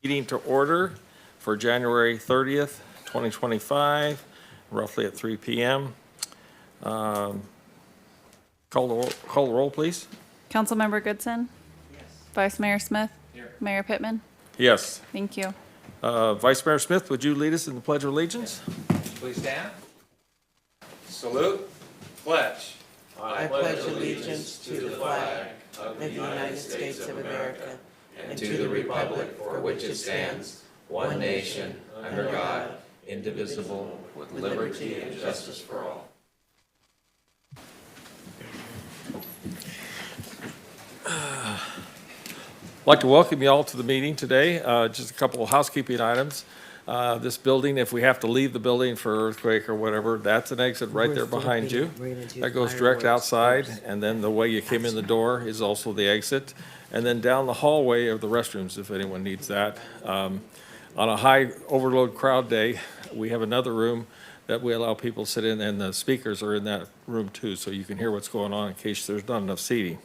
Meeting to order for January 30th, 2025, roughly at 3 p.m. Call the roll, please. Councilmember Goodson? Yes. Vice Mayor Smith? Here. Mayor Pittman? Yes. Thank you. Vice Mayor Smith, would you lead us in the Pledge of Allegiance? Please stand. Salute. Pledge. I pledge allegiance to the flag of the United States of America and to the republic for which it stands, one nation, under God, indivisible, with liberty and justice for all. I'd like to welcome you all to the meeting today. Just a couple of housekeeping items. This building, if we have to leave the building for earthquake or whatever, that's an exit right there behind you. That goes direct outside, and then the way you came in the door is also the exit. And then down the hallway are the restrooms, if anyone needs that. On a high overload crowd day, we have another room that we allow people to sit in, and the speakers are in that room too, so you can hear what's going on in case there's not enough seating.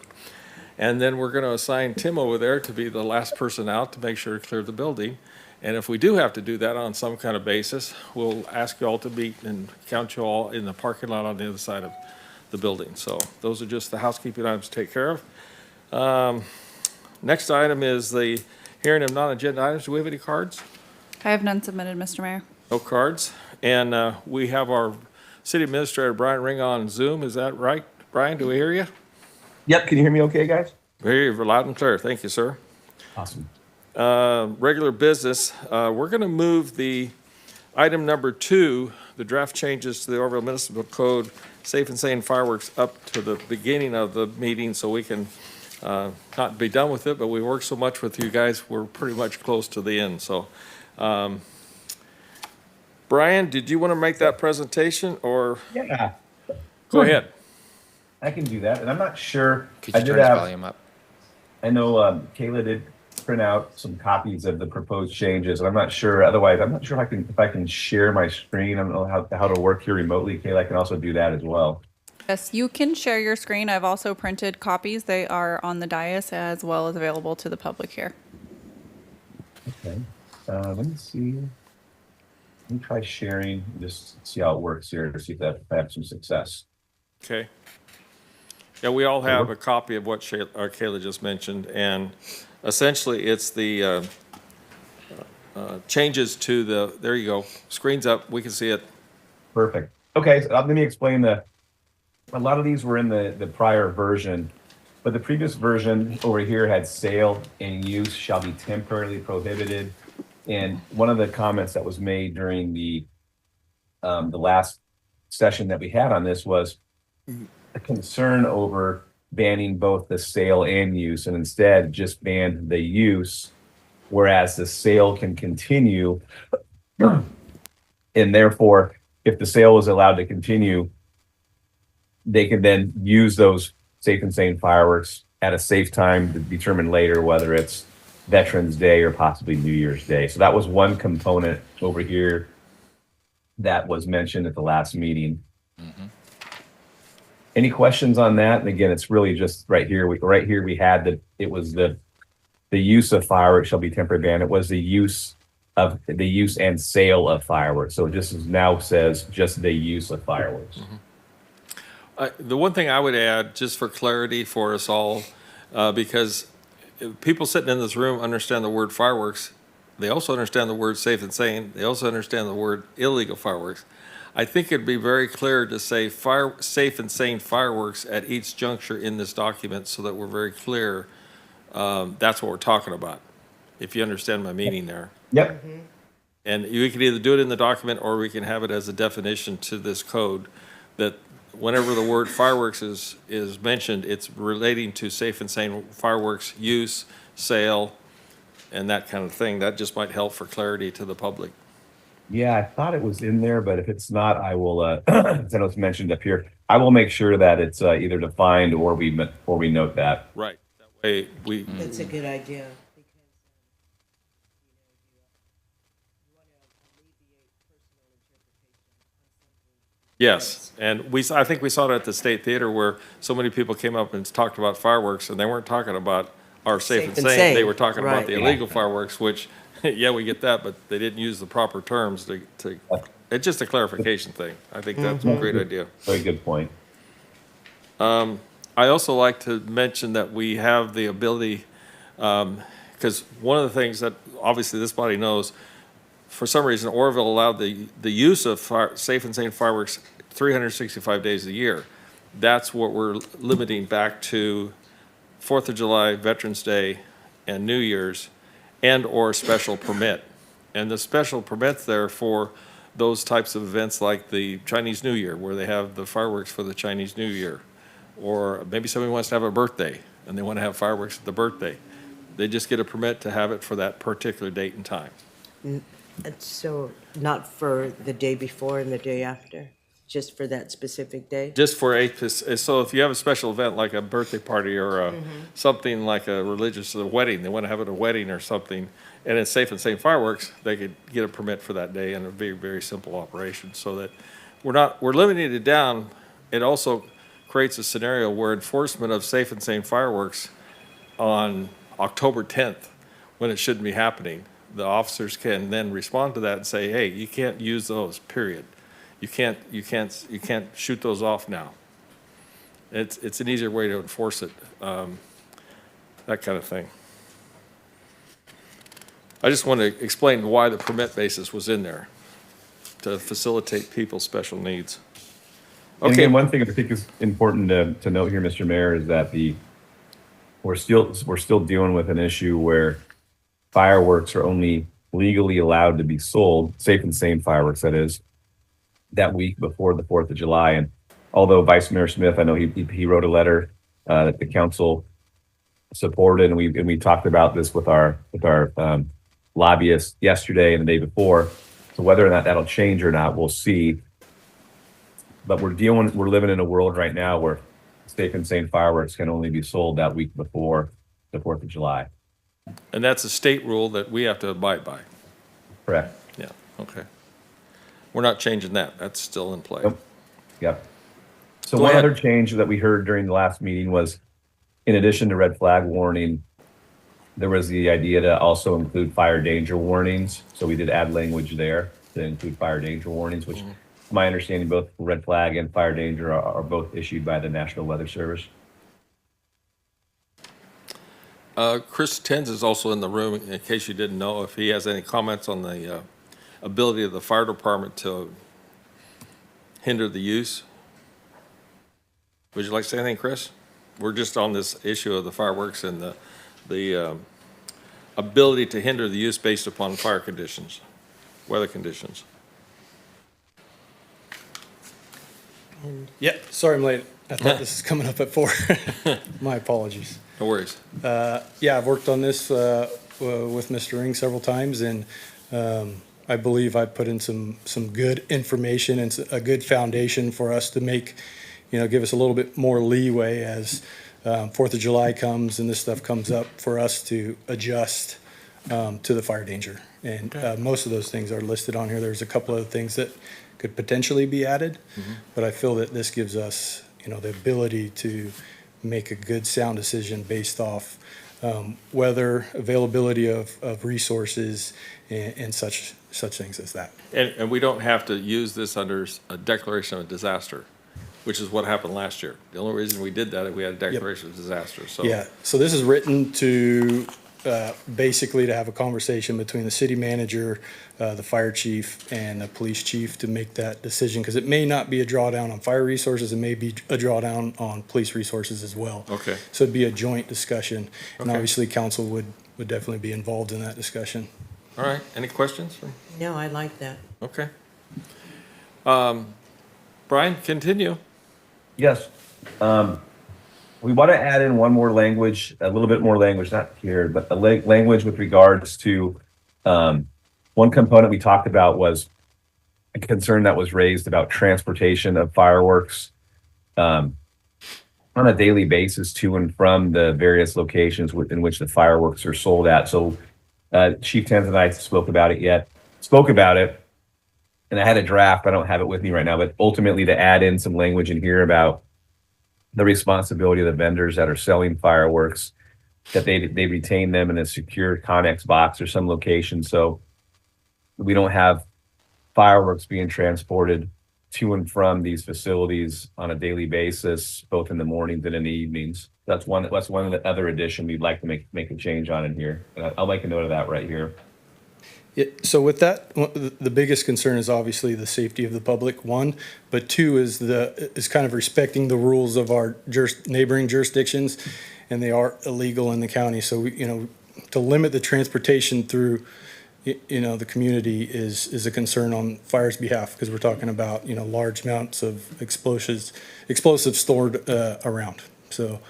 And then we're going to assign Tim over there to be the last person out to make sure to clear the building. And if we do have to do that on some kind of basis, we'll ask you all to meet and count you all in the parking lot on the other side of the building. So those are just the housekeeping items to take care of. Next item is the hearing of non-agenda items. Do we have any cards? I have none submitted, Mr. Mayor. No cards. And we have our city administrator, Brian Ring, on Zoom. Is that right? Brian, do we hear you? Yep, can you hear me okay, guys? Very loud and clear. Thank you, sir. Awesome. Regular business, we're going to move the item number 2, the draft changes to the Orville Municipal Code, safe and sane fireworks, up to the beginning of the meeting so we can not be done with it, but we work so much with you guys, we're pretty much close to the end. So, Brian, did you want to make that presentation or? Yeah. Go ahead. I can do that, and I'm not sure. Could you I turn did his have, volume up? I know Kayla did print out some copies of the proposed changes, and I'm not sure, otherwise, I'm not sure if I can share my screen. I don't know how to work here remotely. Kayla, I can also do that as well. Yes, you can share your screen. I've also printed copies. They are on the dais as well as available to the public here. Okay. Let me see. Let me try sharing, just see how it works here to see if I have some success. Okay. Yeah, we all have a copy of what Kayla just mentioned, and essentially it's the changes to the, there you go, screen's up, we can see it. Perfect. Okay, so let me explain a lot of these were in the prior version, but the previous version over here had sale and use shall be temporarily prohibited. And one of the comments that was made during the last session that we had on this was a concern over banning both the sale and use, and instead just banned the use, whereas the sale can continue. And therefore, if the sale is allowed to continue, they can then use those safe and sane fireworks at a safe time to determine later whether it's Veterans Day or possibly New Year's Day. So that was one component over here that was mentioned at the last meeting. Mm-hmm. Any questions on that? And again, it's really just right here. We had that it was the use of fireworks shall be temporarily banned. It was the use and sale of fireworks. So it just now says just the use of fireworks. Mm-hmm. The one thing I would add, just for clarity for us all, because people sitting in this room understand the word fireworks. They also understand the word safe and sane. They also understand the word illegal fireworks. I think it'd be very clear to say safe and sane fireworks at each juncture in this document so that we're very clear that's what we're talking about, if you understand my meaning there. Yep. Mm-hmm. And you can either do it in the document or we can have it as a definition to this code that whenever the word fireworks is mentioned, it's relating to safe and sane fireworks use, sale, and that kind of thing. That just might help for clarity to the public. Yeah, I thought it was in there, but if it's not, I will, since it's mentioned up here, I will make sure that it's either defined or we note that. Right. That way we. That's a good idea. Yes, and I think we saw it at the State Theater where so many people came up and talked about fireworks, and they weren't talking about our safe and sane. They were talking about Right. the illegal fireworks, which Yeah, we get that, but they didn't use the proper terms it's just a clarification thing. I think that's a great idea. Very good point. I also like to mention that we have the ability, because one of the things that obviously this body knows, for some reason, Oroville allowed the use of safe and sane fireworks 365 days a year. That's what we're limiting back to 4th of July, Veterans Day, and New Year's, and/or special permit. And the special permit's there for those types of events like the Chinese New Year, where they have the fireworks for the Chinese New Year. Or maybe somebody wants to have a birthday, and they want to have fireworks at the birthday. They just get a permit to have it for that particular date and time. And so not for the day before and the day after, just for that specific day? Just for so if you have a special event like a birthday party or something like a religious, a wedding, they want to have it at a wedding or something, and it's safe and sane fireworks, they could get a permit for that day, and it'd be a very simple operation. So that we're limiting it down. It also creates a scenario where enforcement of safe and sane fireworks on October 10th, when it shouldn't be happening, the officers can then respond to that and say, hey, you can't use those, period. You can't shoot those off now. It's an easier way to enforce it, that kind of thing. I just want to explain why the permit basis was in there, to facilitate people's special needs. And Okay, again, one thing I think is important to note here, Mr. Mayor, is that we're still dealing with an issue where fireworks are only legally allowed to be sold, safe and sane fireworks, that is, that week before the 4th of July. And although Vice Mayor Smith, I know he wrote a letter that the council supported, and we talked about this with our lobbyists yesterday and the day before. So whether or not that'll change or not, we'll see. But we're living in a world right now where safe and sane fireworks can only be sold that week before the 4th of July. and that's a state rule that we have to abide by. Correct. Yeah, okay. We're not changing that. That's still in play. Nope. Yep. So Go one ahead. other change that we heard during the last meeting was, in addition to red flag warning, there was the idea to also include fire danger warnings. So we did add language there to include fire danger warnings, which my understanding, both red flag and fire danger are both issued by the National Weather Service. Chris Tenz is also in the room, in case you didn't know, if he has any comments on the ability of the fire department to hinder the use. Would you like to say anything, Chris? We're just on this issue of the fireworks and the ability to hinder the use based upon fire conditions, weather conditions. Yeah, sorry I'm late. I thought this is coming up at 4. My apologies. No worries. Yeah, I've worked on this with Mr. Ring several times, and I believe I put in some good information and a good foundation for us to make, give us a little bit more leeway as 4th of July comes and this stuff comes up for us to adjust to the fire danger. And most of those things are listed on here. There's a couple of things that could potentially be added, but I feel that this gives us, the ability to make a good sound decision based off weather, availability of resources, and such things as that. And we don't have to use this under a declaration of a disaster, which is what happened last year. The only reason we did that is we had a declaration of disaster, so. Yeah, so this is written to basically to have a conversation between the city manager, the fire chief, and the police chief to make that decision, because it may not be a drawdown on fire resources, it may be a drawdown on police resources as well. Okay. So it'd be a joint discussion, and Okay. obviously council would definitely be involved in that discussion. All right, any questions? No, I like that. Okay. Brian, continue. Yes. We want to add in one more language, a little bit more language, not here, but a language with regards to one component we talked about was a concern that was raised about transportation of fireworks on a daily basis to and from the various locations in which the fireworks are sold at. So Chief Tenz and I spoke about it, and I had a draft. I don't have it with me right now, but ultimately to add in some language in here about the responsibility of the vendors that are selling fireworks that they retain them in a secure Connex box or some location, so we don't have fireworks being transported to and from these facilities on a daily basis, both in the mornings and in the evenings. That's one of the other addition we'd like to make a change on in here. And I'll make a note of that right here. Yeah, so with that, the biggest concern is obviously the safety of the public, one, but two is kind of respecting the rules of our neighboring jurisdictions, and they are illegal in the county. So to limit the transportation through, the community is a concern on fire's behalf, because we're talking about, large amounts of explosives stored around. So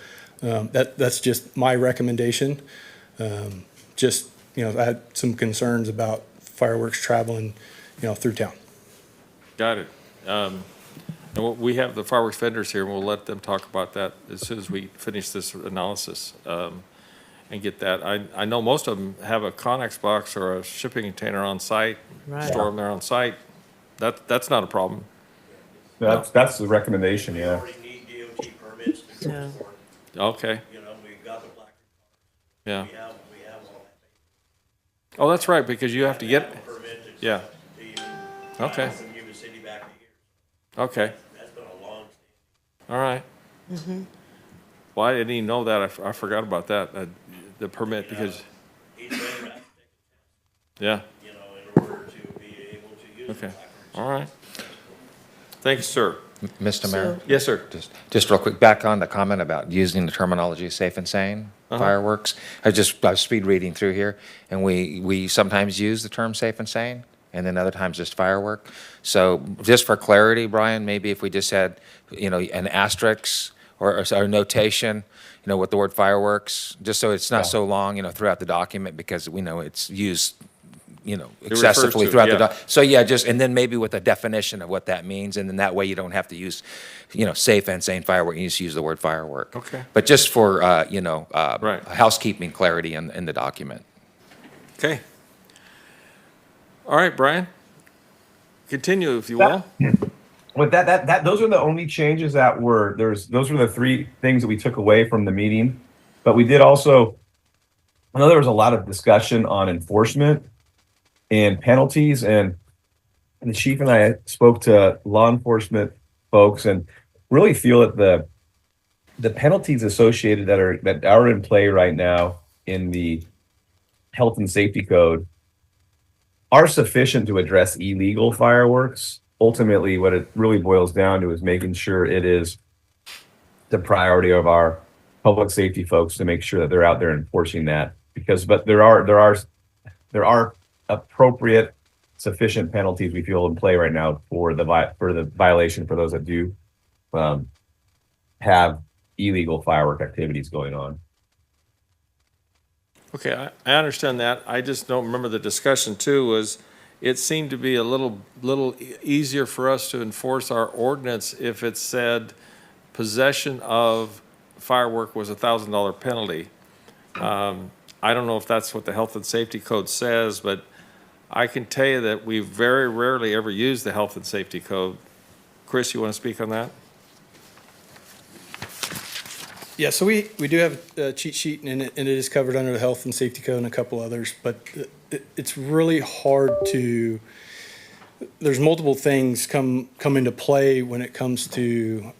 that's just my recommendation. I had some concerns about fireworks traveling, through town. Got it. And we have the fireworks vendors here, and we'll let them talk about that as soon as we finish this analysis, and get that. I know most of them have a Connex box or a shipping container on site, Right. store them there on site. That's not a problem. That's the recommendation, yeah. already need DOT permits to Yeah. transport, Okay, we got the black, yeah. we have all that. Oh, that's right, because you have to get, Permit to. Yeah. To even. Okay. From Yuba City back to here. okay, That's been a long. all right. Well, I didn't even know that. I forgot about that, the permit, because, Each vendor has to take yeah, a test, in order to be able to use the okay, black. all right. Thank you, sir. Mr. Mayor? Yes, sir. Just real quick, back on the comment about using the terminology safe and sane fireworks. I was speed reading through here, and we sometimes use the term safe and sane, and then other times just firework. So just for clarity, Brian, maybe if we just had, an asterisk or notation, with the word fireworks, just so it's not so long, throughout the document, because we know it's used excessively to, throughout yeah. the doc. So yeah, and then maybe with a definition of what that means, and then that way you don't have to use, safe and sane firework, you just use the word firework. Okay. But just for, Right. housekeeping clarity in the document. Okay. All right, Brian. Continue, if you will. With those are the only changes those were the three things that we took away from the meeting. But we did also, I know there was a lot of discussion on enforcement and penalties, and the chief and I spoke to law enforcement folks and really feel that the penalties associated that are in play right now in the health and safety code are sufficient to address illegal fireworks. Ultimately, what it really boils down to is making sure it is the priority of our public safety folks to make sure that they're out there enforcing that. But there are appropriate, sufficient penalties we feel in play right now for the violation for those that do have illegal firework activities going on. Okay, I understand that. I just don't remember the discussion too, was it seemed to be a little easier for us to enforce our ordinance if it said possession of firework was $1,000 penalty. I don't know if that's what the health and safety code says, but I can tell you that we very rarely ever use the health and safety code. Chris, you want to speak on that? Yeah, so we do have a cheat sheet, and it is covered under the health and safety code and a couple others, but it's really hard there's multiple things come into play when it comes to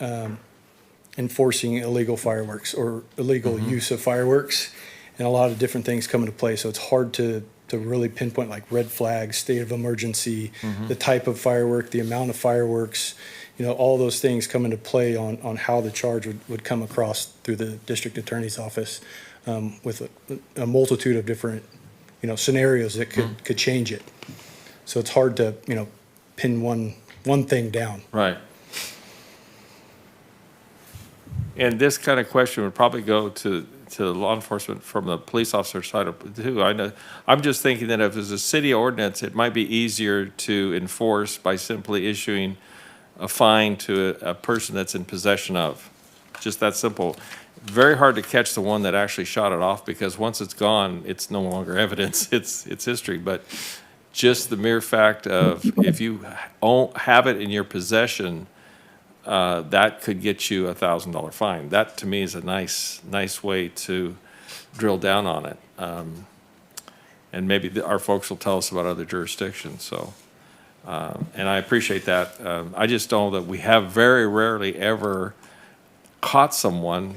enforcing illegal fireworks or illegal use of fireworks, and a lot of different things come into play. So it's hard to really pinpoint, like red flags, state of emergency, the type of firework, the amount of fireworks, all those things come into play on how the charge would come across through the district attorney's office, with a multitude of different, scenarios that could change it. So it's hard to, pin one thing down. Right. And this kind of question would probably go to law enforcement from the police officer side of too. I know, I'm just thinking that if there's a city ordinance, it might be easier to enforce by simply issuing a fine to a person that's in possession of. Just that simple. Very hard to catch the one that actually shot it off, because once it's gone, it's no longer evidence. It's history. But just the mere fact of if you have it in your possession, that could get you $1,000 fine. That to me is a nice way to drill down on it. And maybe our folks will tell us about other jurisdictions, so. And I appreciate that. I just know that we have very rarely ever caught someone,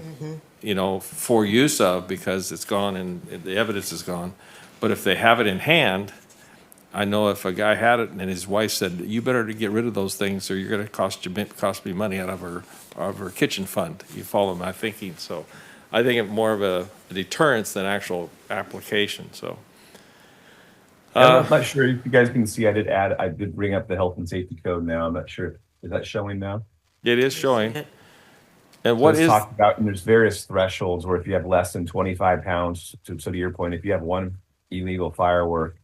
for use of, because it's gone and the evidence is gone. But if they have it in hand, I know if a guy had it and his wife said, you better to get rid of those things or you're gonna cost me money out of her kitchen fund. You follow my thinking, so I think it more of a deterrence than actual application, so. I'm not sure if you guys can see, I did bring up the health and safety code now. I'm not sure. Is that showing now? It is showing. And So what it's is, talked about, and there's various thresholds where if you have less than 25 pounds, so to your point, if you have one illegal firework,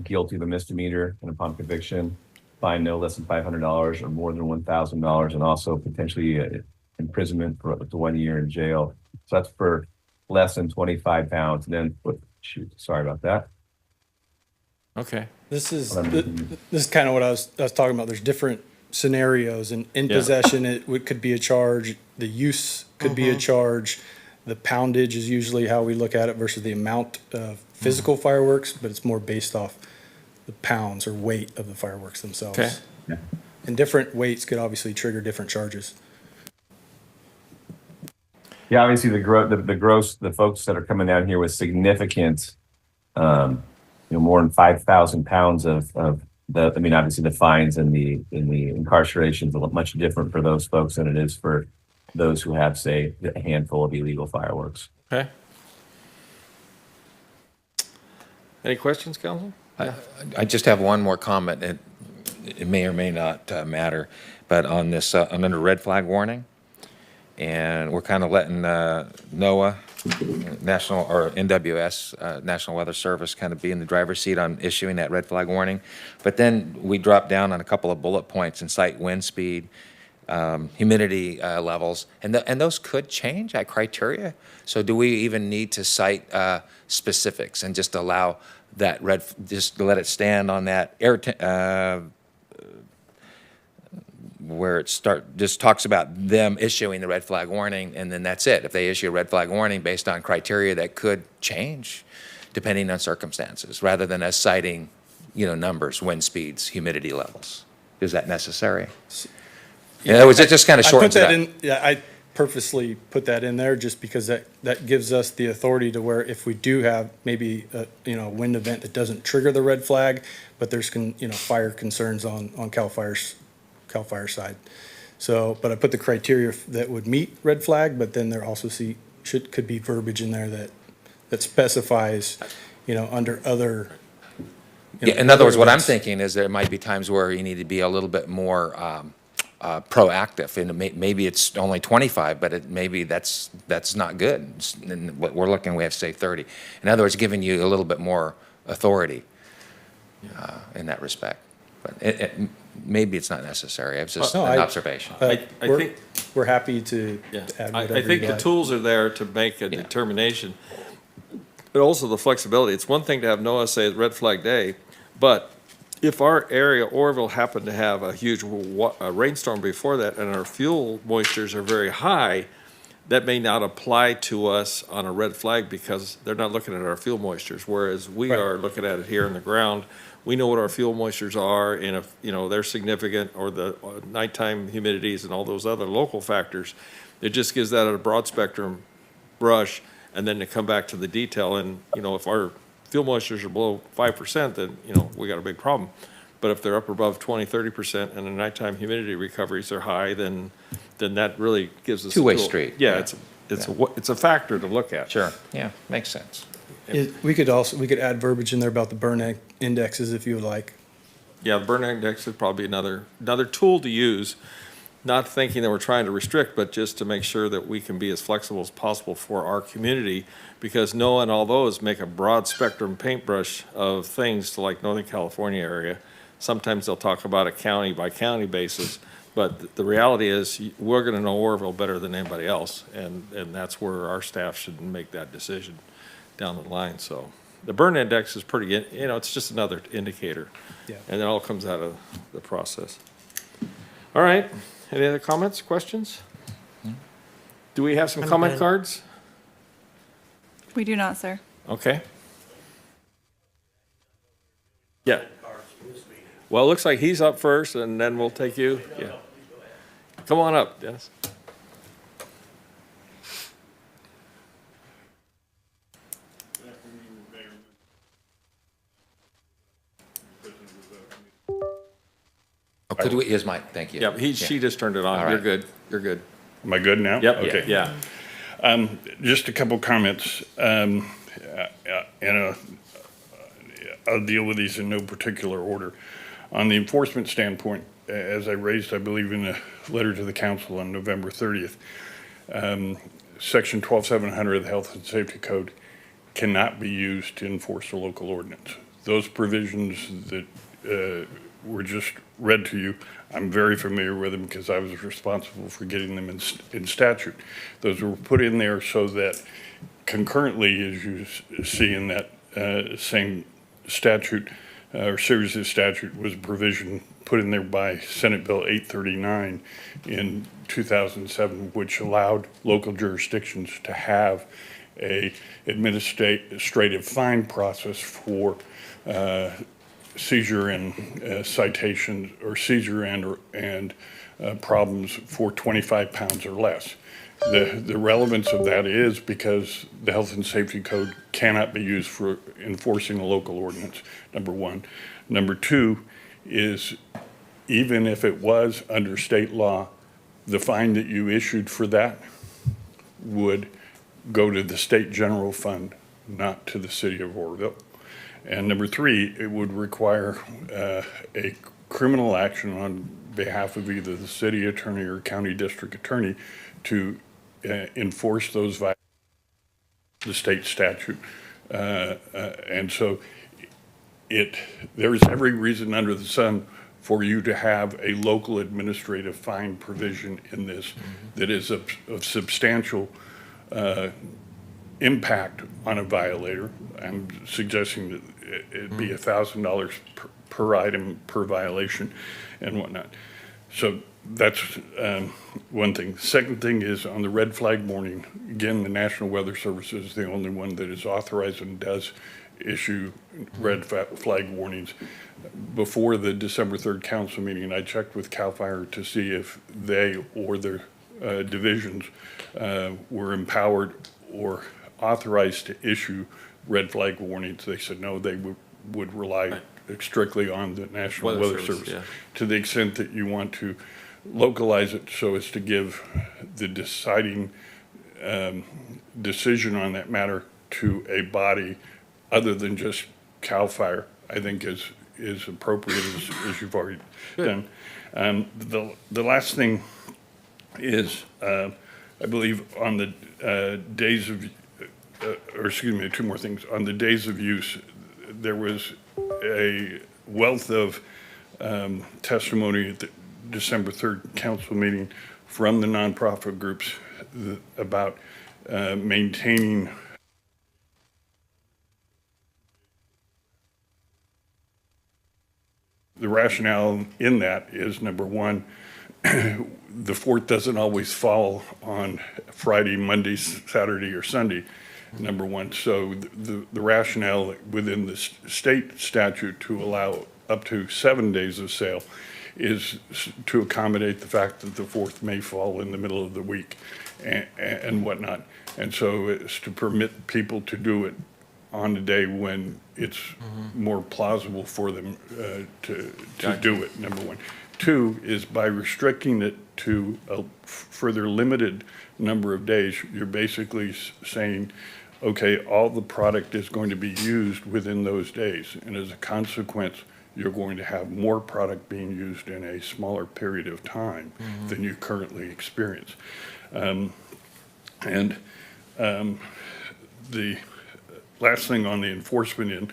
guilty of a misdemeanor and upon conviction, fine no less than $500 or more than $1,000, and also potentially imprisonment for up to 1 year in jail. So that's for less than 25 pounds. And then, shoot, sorry about that. okay, This is kind of what I was talking about. There's different scenarios, and in possession, could be a charge. The use could be a charge. The poundage is usually how we look at it versus the amount of physical fireworks, but it's more based off the pounds or weight of the fireworks themselves. okay. And different weights could obviously trigger different charges. Yeah, obviously the folks that are coming down here with significant, more than 5,000 pounds of obviously the fines and the incarcerations are much different for those folks than it is for those who have, say, a handful of illegal fireworks. Okay. Any questions, council? I just have one more comment. It may or may not matter, but on this, I'm under red flag warning. And we're kind of letting NOAA, National, or NWS, National Weather Service, kind of be in the driver's seat on issuing that red flag warning. But then we drop down on a couple of bullet points and cite wind speed, humidity levels, and those could change that criteria. So do we even need to cite specifics and just allow that just let it stand on that where it just talks about them issuing the red flag warning, and then that's it. If they issue a red flag warning based on criteria that could change depending on circumstances, rather than us citing, numbers, wind speeds, humidity levels. Is that necessary? In other words, it just kind of shortens it up. I purposely put that in there just because that gives us the authority to where if we do have maybe a wind event that doesn't trigger the red flag, but there's fire concerns on CAL FIRE side. So, but I put the criteria that would meet red flag, but then there also could be verbiage in there that specifies, under other. Yeah, in other words, what I'm events. thinking is there might be times where you need to be a little bit more proactive, and maybe it's only 25, but maybe that's not good. And what we're looking, we have to say 30. In other words, giving you a little bit more authority in that respect. But maybe it's not necessary. It's just No, an observation. I think. We're happy to Yeah, add I whatever think you'd the like. tools are there to make a determination, but also the flexibility. It's one thing to have NOAA say it's red flag day, but if our area, Orville, happened to have a huge rainstorm before that and our fuel moistures are very high, that may not apply to us on a red flag because they're not looking at our fuel moistures, whereas we Right. are looking at it here in the ground. We know what our fuel moistures are, and if, they're significant, or the nighttime humidities and all those other local factors. It just gives that a broad spectrum brush, and then to come back to the detail. And, if our fuel moistures are below 5%, then, we got a big problem. But if they're up above 20, 30%, and the nighttime humidity recoveries are high, then that really gives us a Two-way tool. street. Yeah, Yeah. it's a factor to look at. Sure, yeah, makes sense. We could add verbiage in there about the burn indexes if you would like. Yeah, the burn index is probably another tool to use, not thinking that we're trying to restrict, but just to make sure that we can be as flexible as possible for our community, because NOAA and all those make a broad spectrum paintbrush of things to like Northern California area. Sometimes they'll talk about a county by county basis, but the reality is we're gonna know Orville better than anybody else, and that's where our staff should make that decision down the line. So the burn index is pretty, it's just another indicator. Yeah. And it all comes out of the process. All right, any other comments, questions? Do we have some I'm comment good. cards? We do not, sir. Okay. Yeah. Well, it looks like he's up first, and then we'll take you. Yeah. Come on up, Dennis. Oh, could we, here's Mike, thank you. Yeah, she just turned it on. All You're right. good. You're good. Am I good now? Yep. Okay. Yeah. Just a couple comments. And I'll deal with these in no particular order. On the enforcement standpoint, as I raised, I believe, in a letter to the council on November 30th, Section 12700 of the Health and Safety Code cannot be used to enforce a local ordinance. Those provisions that were just read to you, I'm very familiar with them because I was responsible for getting them in statute. Those were put in there so that concurrently, as you see in that same statute or series of statute, was a provision put in there by Senate Bill 839 in 2007, which allowed local jurisdictions to have a administrative fine process for seizure and citation, or seizure and problems for 25 pounds or less. The relevance of that is because the Health and Safety Code cannot be used for enforcing a local ordinance, number one. Number two is, even if it was under state law, the fine that you issued for that would go to the state general fund, not to the city of Oroville. And number three, it would require a criminal action on behalf of either the city attorney or county district attorney to enforce those violations of the state statute. And so there is every reason under the sun for you to have a local administrative fine provision in this that is of substantial impact on a violator. I'm suggesting that it'd be $1,000 per item per violation and whatnot. So that's one thing. Second thing is on the red flag warning. Again, the National Weather Service is the only one that is authorized and does issue red flag warnings. Before the December 3rd council meeting, I checked with CAL FIRE to see if they or their divisions were empowered or authorized to issue red flag warnings. They said no, they would rely strictly on the National Weather Service. Yeah. To the extent that you want to localize it so as to give the deciding decision on that matter to a body other than just CAL FIRE, I think is appropriate as you've already done. The last thing is, I believe on the days of, or excuse me, two more things. On the days of use, there was a wealth of testimony at the December 3rd council meeting from the nonprofit groups about maintaining the rationale in that is, number one, the 4th doesn't always fall on Friday, Monday, Saturday, or Sunday, number one. So the rationale within the state statute to allow up to 7 days of sale is to accommodate the fact that the 4th may fall in the middle of the week and whatnot. And so it's to permit people to do it on the day when it's more plausible for them to do it, number one. Two is by restricting it to a further limited number of days, you're basically saying, okay, all the product is going to be used within those days. And as a consequence, you're going to have more product being used in a smaller period of time than you currently experience. The last thing on the enforcement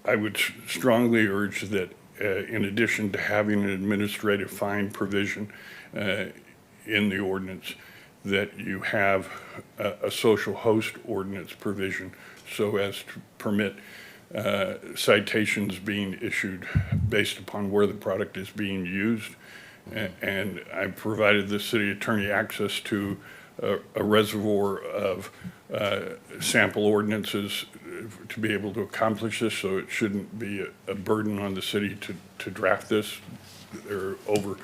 I would strongly urge that in addition to having an administrative fine provision in the ordinance, that you have a social host ordinance provision so as to permit citations being issued based upon where the product is being used. And I provided the city attorney access to a reservoir of sample ordinances to be able to accomplish this, so it shouldn't be a burden on the city to draft this. There are over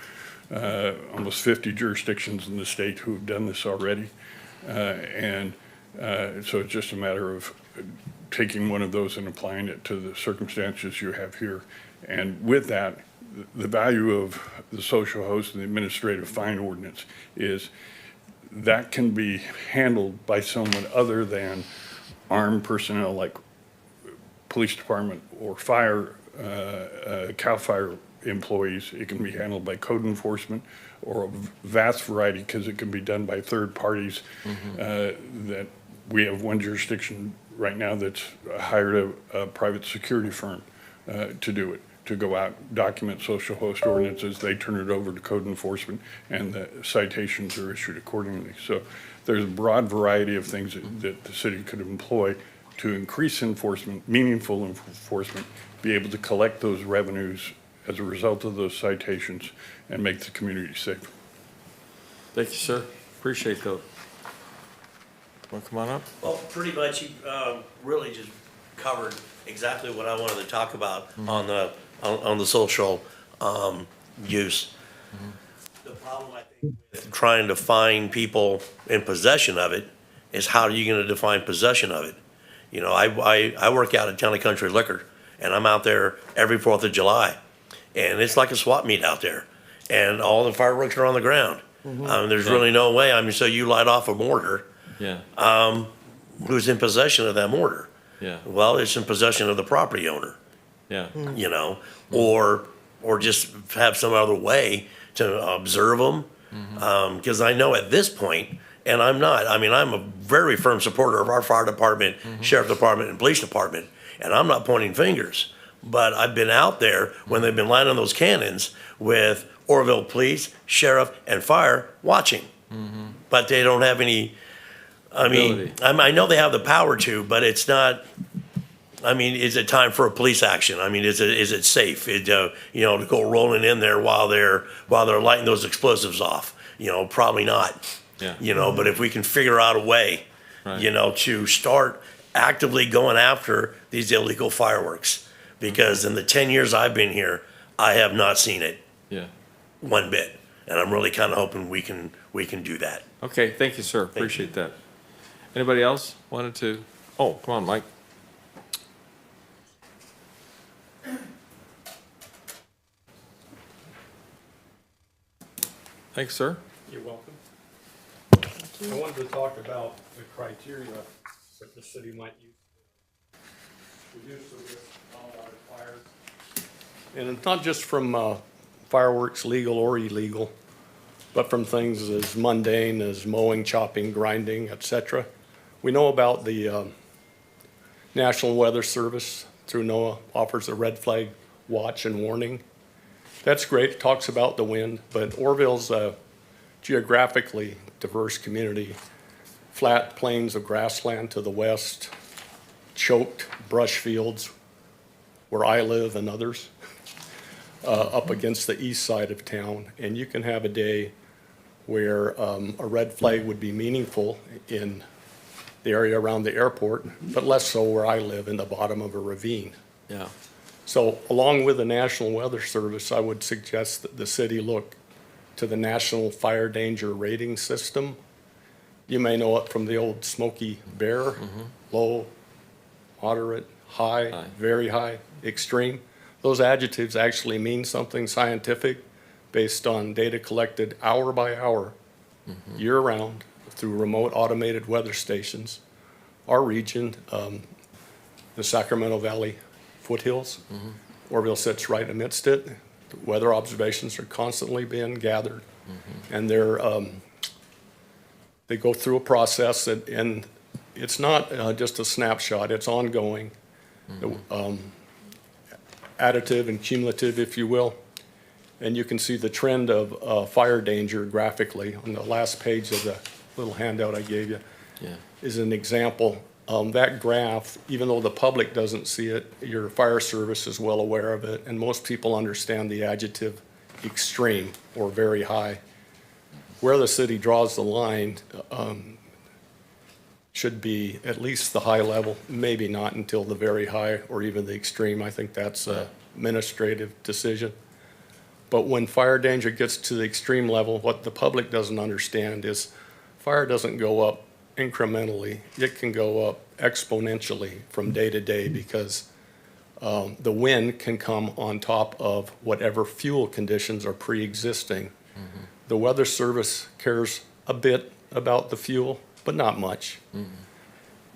almost 50 jurisdictions in the state who have done this already. So it's just a matter of taking one of those and applying it to the circumstances you have here. And with that, the value of the social host and the administrative fine ordinance is that can be handled by someone other than armed personnel like police department or fire, CAL FIRE employees. It can be handled by code enforcement or a vast variety, because it can be done by third parties. That we have one jurisdiction right now that's hired a private security firm to do it, to go out, document social host ordinances. They turn it over to code enforcement, and the citations are issued accordingly. So there's a broad variety of things that the city could employ to increase enforcement, meaningful enforcement, be able to collect those revenues as a result of those citations and make the community safe. Thank you, sir. Appreciate that. Want to come on up? Well, pretty much you really just covered exactly what I wanted to talk about on the social use. The problem, I think, with trying to find people in possession of it is, how are you going to define possession of it? You know, I work out at Town and Country Liquor, and I'm out there every 4th of July, and it's like a swap meet out there, and all the fireworks are on the ground. There's really no way. I mean, so you light off a mortar. Yeah, Who's in possession of that mortar? yeah, Well, it's in possession of the property owner, yeah. you know, or just have some other way to observe them. Because I know at this point, and I'm a very firm supporter of our fire department, sheriff department, and police department, and I'm not pointing fingers, but I've been out there when they've been lining those cannons with Orville police, sheriff, and fire watching. But they don't have any, Ability. I know they have the power to, but it's not. Is it time for a police action? Is it safe? To go rolling in there while they're lighting those explosives off? Probably not. Yeah. But if we can figure out a way, Right. to start actively going after these illegal fireworks, because in the 10 years I've been here, I have not seen it Yeah. one bit, and I'm really kind of hoping we can do that. Okay, thank you, sir. Appreciate that. Anybody else wanted to? Oh, come on, Mike. Thanks, sir. You're welcome. I wanted to talk about the criteria that the city might use to reduce the risk of fires. And it's not just from fireworks, legal or illegal, but from things as mundane as mowing, chopping, grinding, etc. We know about the National Weather Service through NOAA offers a red flag watch and warning. That's great. It talks about the wind, but Orville's a geographically diverse community. Flat plains of grassland to the west, choked brush fields where I live and others, up against the east side of town. And you can have a day where a red flag would be meaningful in the area around the airport, but less so where I live in the bottom of a ravine. Yeah. So along with the National Weather Service, I would suggest that the city look to the National Fire Danger Rating System. You may know it from the old Smokey Bear, low, moderate, high, High. very high, extreme. Those adjectives actually mean something scientific based on data collected hour by hour, year-round, through remote automated weather stations. Our region, the Sacramento Valley foothills, Orville sits right amidst it. The weather observations are constantly being gathered, and they go through a process and it's not just a snapshot, it's ongoing, additive and cumulative, if you will. And you can see the trend of fire danger graphically on the last page of the little handout I gave you. Yeah. Is an example. That graph, even though the public doesn't see it, your fire service is well aware of it, and most people understand the adjective extreme or very high. where the city draws the line should be at least the high level, maybe not until the very high or even the extreme. I think that's a administrative decision. But when fire danger gets to the extreme level, what the public doesn't understand is fire doesn't go up incrementally. It can go up exponentially from day to day because the wind can come on top of whatever fuel conditions are pre-existing. The Weather Service cares a bit about the fuel, but not much.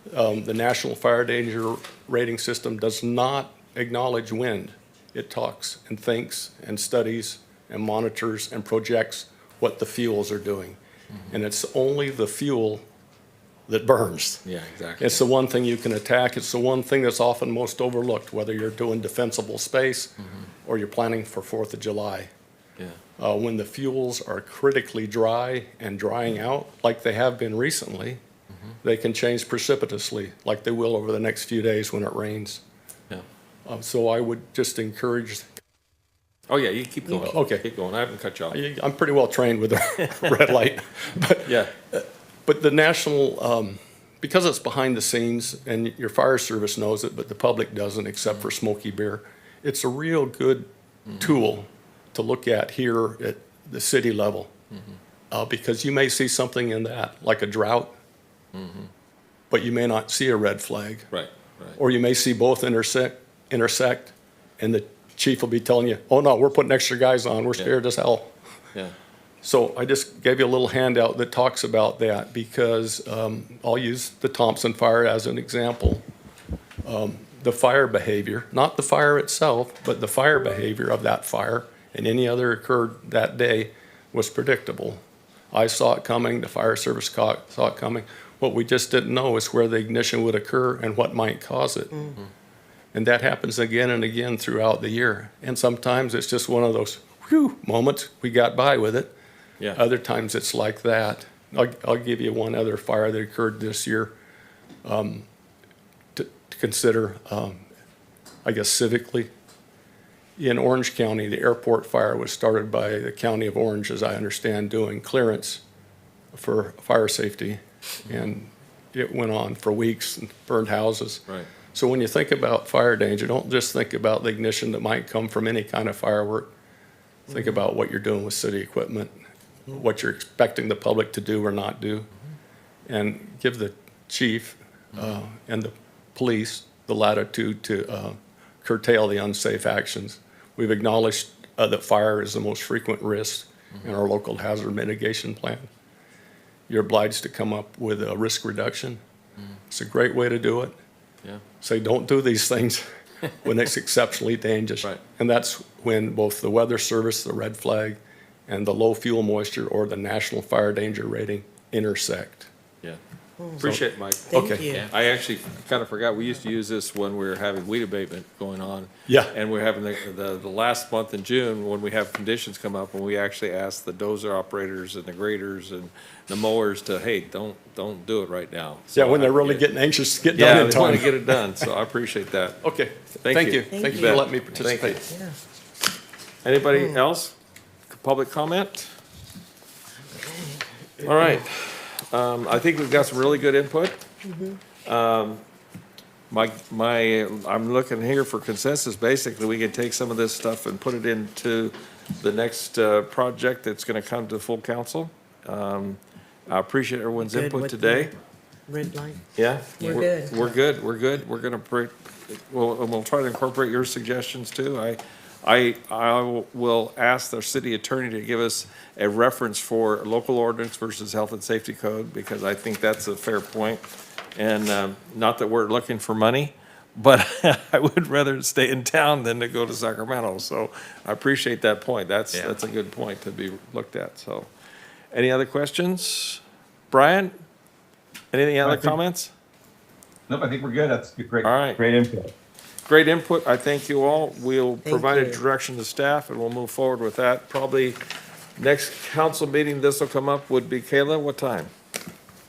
The National Fire Danger Rating System does not acknowledge wind. It talks and thinks and studies and monitors and projects what the fuels are doing. And it's only the fuel that burns. Yeah, exactly. It's the one thing you can attack. It's the one thing that's often most overlooked, whether you're doing defensible space or you're planning for 4th of July. Yeah. When the fuels are critically dry and drying out, like they have been recently, they can change precipitously, like they will over the next few days when it rains. Yeah. So I would just encourage, Oh, yeah, you keep going. Okay. Keep going. I haven't cut you off. I'm pretty well trained with the red light, Yeah. but the national, because it's behind the scenes and your fire service knows it, but the public doesn't except for Smoky Bear, it's a real good tool to look at here at the city level. Because you may see something in that, like a drought, but you may not see a red flag. Right, right. Or you may see both intersect, and the chief will be telling you, oh no, we're putting extra guys on, we're scared as hell. Yeah. So I just gave you a little handout that talks about that because I'll use the Thompson fire as an example. The fire behavior, not the fire itself, but the fire behavior of that fire and any other occurred that day was predictable. I saw it coming, the fire service saw it coming. What we just didn't know is where the ignition would occur and what might cause it. And that happens again and again throughout the year. And sometimes it's just one of those whew moments, we got by with it. Yeah. Other times it's like that. I'll give you one other fire that occurred this year to consider, I guess, civically. In Orange County, the airport fire was started by the County of Orange, as I understand, doing clearance for fire safety. And it went on for weeks and burned houses. Right. So when you think about fire danger, don't just think about the ignition that might come from any kind of firework. Think about what you're doing with city equipment, what you're expecting the public to do or not do, and give the chief and the police the latitude to curtail the unsafe actions. We've acknowledged that fire is the most frequent risk in our local hazard mitigation plan. You're obliged to come up with a risk reduction. It's a great way to do it. Yeah. Say, don't do these things when it's exceptionally dangerous. Right. And that's when both the Weather Service, the red flag, and the low fuel moisture or the National Fire Danger Rating intersect. Yeah. Appreciate it, Mike. Thank Okay. you. I actually kind of forgot, we used to use this when we were having weed abatement going on. Yeah. And we're having the last month in June, when we have conditions come up, and we actually ask the dozer operators and the graders and the mowers to, hey, don't do it right now. Yeah, So when they're I- really getting anxious to get Yeah, done in they want time. to get it done, so I appreciate that. Okay, Thank thank you. you. Thank Thank you you. for letting me Thank you. participate. Yeah. Anybody else? Public comment? All right. I think we've got some really good input. I'm looking here for consensus. Basically, we can take some of this stuff and put it into the next project that's going to come to full council. I appreciate everyone's Good input with today. the Red light. Yeah? We're good. We're good, we're good. We're gonna, we'll try to incorporate your suggestions too. I will ask the city attorney to give us a reference for local ordinance versus health and safety code, because I think that's a fair point. And, not that we're looking for money, but I would rather stay in town than to go to Sacramento. So I appreciate that point. That's a good point to be looked at, so. Any other questions? Brian? Any other comments? Nope, I think we're good. That's great. All right. Great input. Great input. I thank you all. We'll Thank provide a you. direction to staff and we'll move forward with that. Probably next council meeting, this will come up would be, Kayla, what time?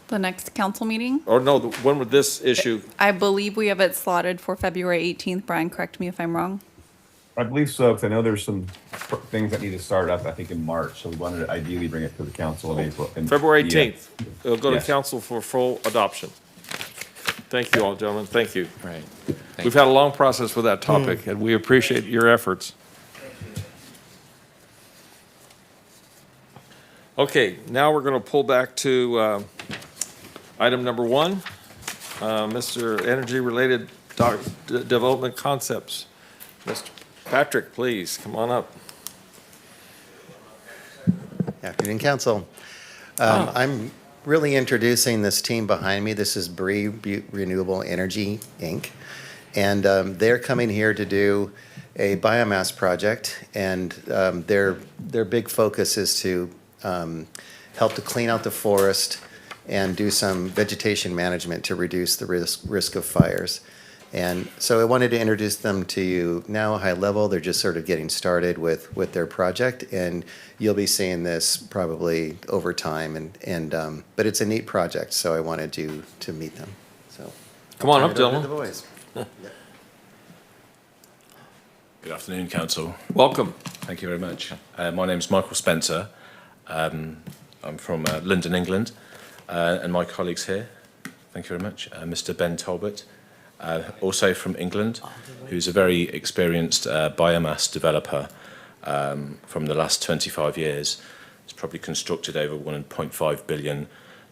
The next council meeting, Or no, when would this issue? I believe we have it slotted for February 18th. Brian, correct me if I'm wrong. I believe so, because I know there's some things that need to start up, I think, in March, so we wanted to ideally bring it to the council in April. February Yeah. 18th. It'll go to Yes. council for full adoption. Thank you all, gentlemen. Thank you. Right. We've had a long process with that topic, and we appreciate your efforts. Okay, now we're going to pull back to item number 1, Mr. Energy-related development concepts. Mr. Patrick, please, come on up. Afternoon, Council. I'm really introducing this team behind me. This is Bree Renewable Energy, Inc. And they're coming here to do a biomass project, and their big focus is to help to clean out the forest and do some vegetation management to reduce the risk of fires. And so I wanted to introduce them to you now, high level. They're just sort of getting started with their project, and you'll be seeing this probably over time. But it's a neat project, so I wanted to meet them. So Come on turn up, it over to gentlemen. the boys. Good afternoon, Council. Welcome. Thank you very much. My name's Michael Spencer. I'm from London, England, and my colleagues here, thank you very much, Mr. Ben Talbot, also from England, who's a very experienced biomass developer from the last 25 years. He's probably constructed over $1.5 billion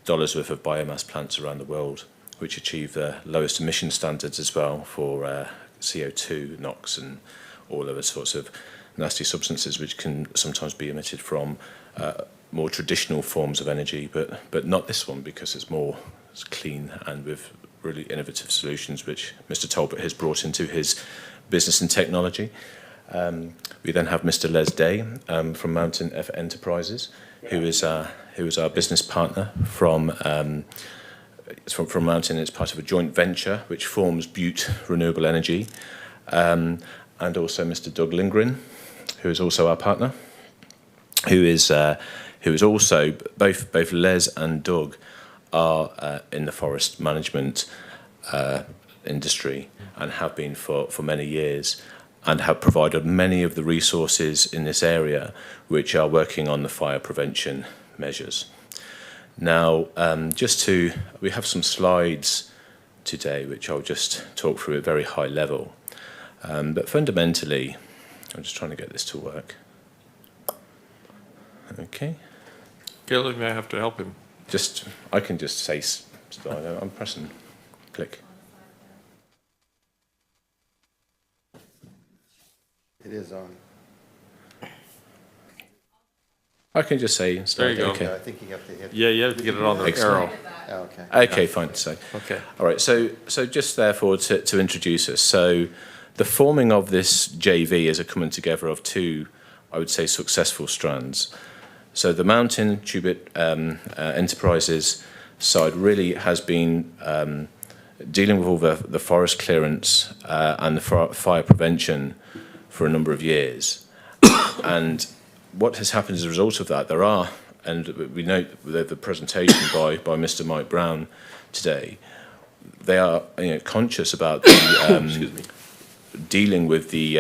worth of biomass plants around the world, which achieve the lowest emission standards as well for CO2, NOx, and all other sorts of nasty substances which can sometimes be emitted from more traditional forms of energy, but not this one, because it's clean and with really innovative solutions which Mr. Talbot has brought into his business and technology. We then have Mr. Les Day from Mountain F Enterprises, who is our business partner from Mountain. It's part of a joint venture which forms Butte Renewable Energy, and also Mr. Doug Lindgren, who is also our partner, who is also both Les and Doug are in the forest management industry and have been for many years, and have provided many of the resources in this area which are working on the fire prevention measures. Now, we have some slides today which I'll just talk through at very high level. But fundamentally, I'm just trying to get this to work. Okay. Gillian, may I have to help him? I can just say, I'm pressing click. It is on. I can just say, There you go. okay. Yeah, I think you have to hit. Yeah, you have to get it on the Excellent. arrow. Oh, okay. Okay, fine. So, Okay. all right. So just therefore to introduce us. So, the forming of this JV is a coming together of two, I would say, successful strands. So the Mountain Tubit Enterprises side really has been dealing with all the forest clearance and the fire prevention for a number of years. And what has happened as a result of that, and we note the presentation by Mr. Mike Brown today, they are conscious about the dealing with the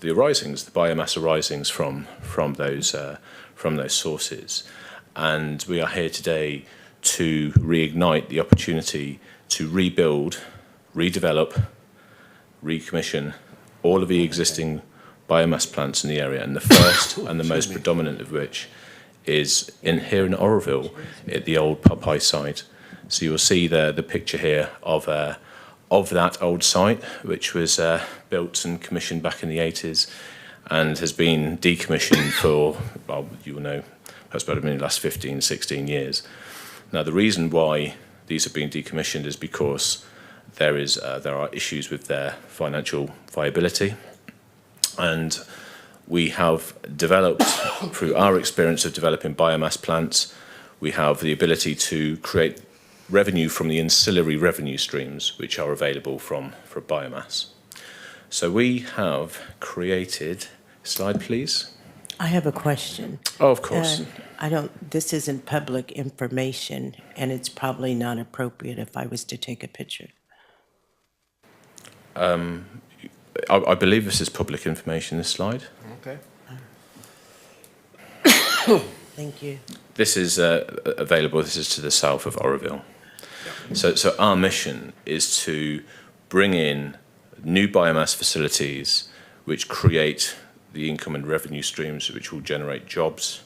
arisings, the biomass arisings from those sources. And we are here today to reignite the opportunity to rebuild, redevelop, recommission all of the existing biomass plants in the area, and the first and the most predominant of which is here in Oroville at the old Popeye site. So you'll see the picture here of that old site, which was built and commissioned back in the 80s and has been decommissioned for, well, you will know, perhaps about the last 15, 16 years. Now, the reason why these have been decommissioned is because there are issues with their financial viability. And we have developed, through our experience of developing biomass plants, we have the ability to create revenue from the ancillary revenue streams which are available for biomass. So we have created, slide please. I have a question. Oh, of course. This isn't public information, and it's probably not appropriate if I was to take a picture. I believe this is public information, this slide. Okay. Thank you. This is available, this is to the south of Oroville. So our mission is to bring in new biomass facilities which create the income and revenue streams which will generate jobs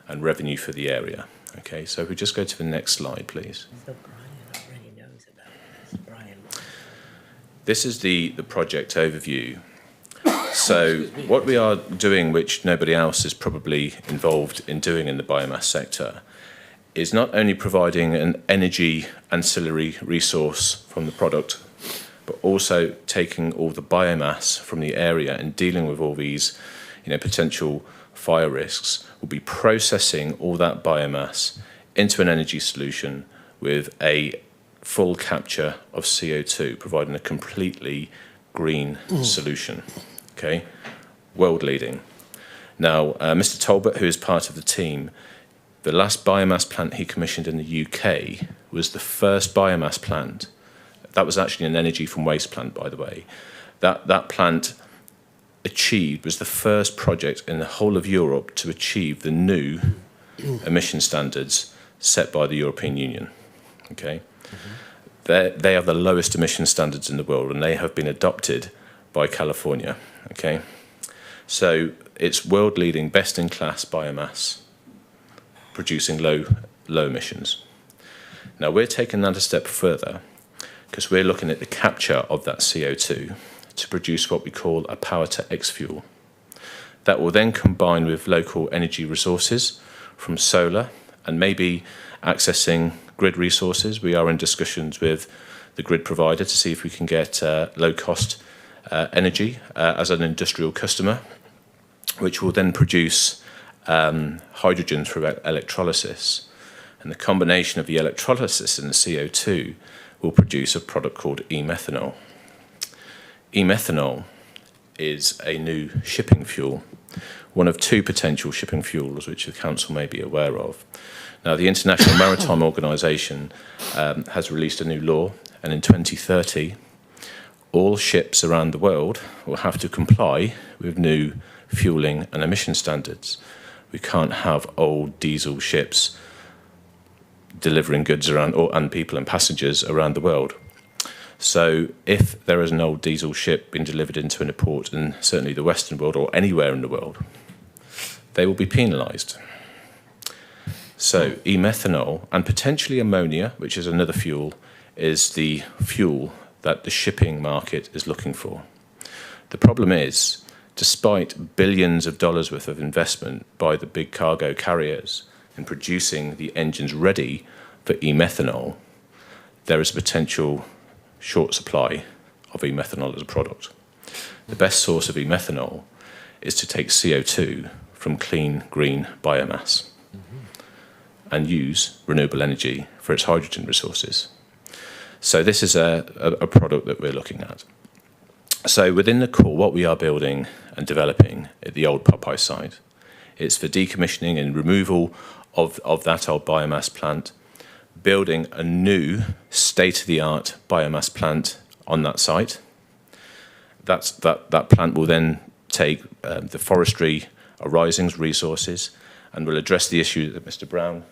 and revenue for the area. Okay, so if we just go to the next slide, please. So Brian already knows about this. Brian. This is the project overview. So what we are doing, which nobody else is probably involved in doing in the biomass sector, is not only providing an energy ancillary resource from the product, but also taking all the biomass from the area and dealing with all these, potential fire risks. We'll be processing all that biomass into an energy solution with a full capture of CO2, providing a completely green solution. Okay, world leading. Now, Mr. Talbot, who is part of the team, the last biomass plant he commissioned in the UK was the first biomass plant. That was actually an energy from waste plant, by the way. That plant was the first project in the whole of Europe to achieve the new emission standards set by the European Union. Okay, they are the lowest emission standards in the world, and they have been adopted by California. Okay, so it's world-leading, best-in-class biomass producing low emissions. Now we're taking that a step further because we're looking at the capture of that CO2 to produce what we call a power-to-X fuel. That will then combine with local energy resources from solar and maybe accessing grid resources. We are in discussions with the grid provider to see if we can get low-cost energy as an industrial customer, which will then produce hydrogen through electrolysis. And the combination of the electrolysis and the CO2 will produce a product called e-methanol. E-methanol is a new shipping fuel, one of two potential shipping fuels which the Council may be aware of. Now, the International Maritime Organization has released a new law, and in 2030, all ships around the world will have to comply with new fueling and emission standards. We can't have old diesel ships delivering goods around, and people and passengers around the world. So if there is an old diesel ship being delivered into a port in certainly the Western world or anywhere in the world, they will be penalised. So e-methanol and potentially ammonia, which is another fuel, is the fuel that the shipping market is looking for. The problem is, despite billions of dollars worth of investment by the big cargo carriers in producing the engines ready for e-methanol, there is a potential short supply of e-methanol as a product. The best source of e-methanol is to take CO2 from clean, green biomass and use renewable energy for its hydrogen resources. So this is a product that we're looking at. So within the core, what we are building and developing at the old Popeye site, it's for decommissioning and removal of that old biomass plant, building a new state-of-the-art biomass plant on that site. That plant will then take the forestry arisings resources and will address the issue that Mr. Brown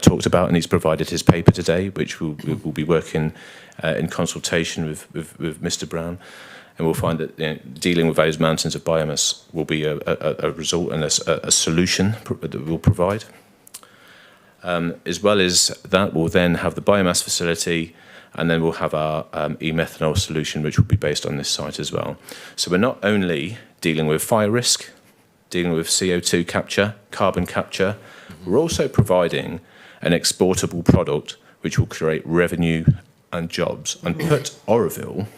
talked about, and he's provided his paper today, which we'll be working in consultation with Mr. Brown. And we'll find that dealing with those mountains of biomass will be a result and a solution that we'll provide. As well as that, we'll then have the biomass facility, and then we'll have our e-methanol solution, which will be based on this site as well. So we're not only dealing with fire risk, dealing with CO2 capture, carbon capture, we're also providing an exportable product which will create revenue and jobs and put Oroville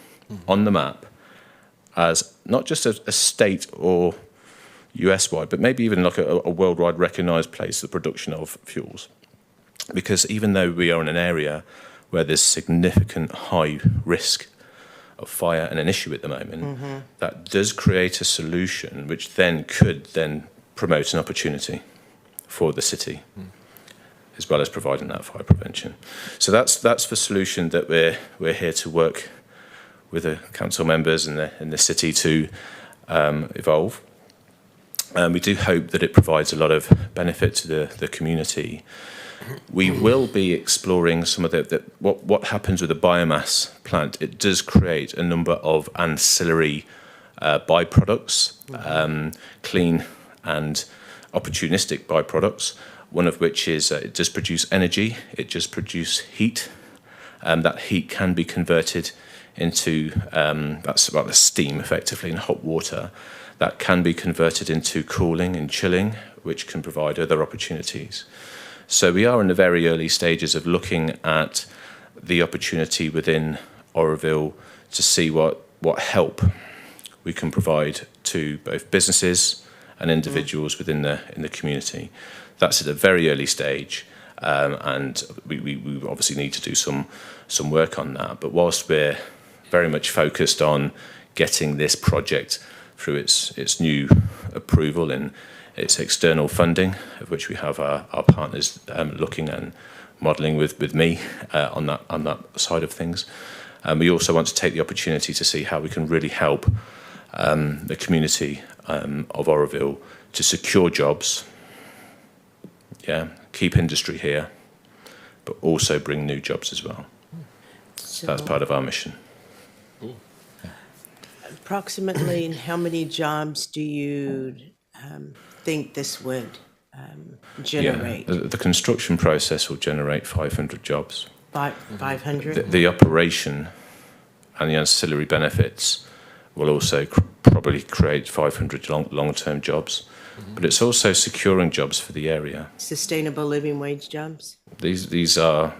on the map as not just a state or US-wide, but maybe even like a worldwide recognised place for the production of fuels. Because even though we are in an area where there's significant high risk of fire and an issue at the moment, that does create a solution which then could promote an opportunity for the city, as well as providing that fire prevention. So that's the solution that we're here to work with the council members and the city to evolve. We do hope that it provides a lot of benefit to the community. We will be exploring some of what happens with a biomass plant. It does create a number of ancillary byproducts, clean and opportunistic byproducts, one of which is it does produce energy, it does produce heat, and that heat can be converted into, that's about the steam effectively, in hot water, that can be converted into cooling and chilling, which can provide other opportunities. So we are in the very early stages of looking at the opportunity within Oroville to see what help we can provide to both businesses and individuals within the community. That's at a very early stage, and we obviously need to do some work on that. But whilst we're very much focused on getting this project through its new approval and its external funding, of which we have our partners looking and modelling with me on that side of things. We also want to take the opportunity to see how we can really help the community of Oroville to secure jobs, keep industry here, but also bring new jobs as well. So that's part of our mission. Approximately how many jobs do you think this would generate? The construction process will generate 500 jobs. 500? The operation and the ancillary benefits will also probably create 500 long-term jobs. But it's also securing jobs for the area. Sustainable living wage jobs? These are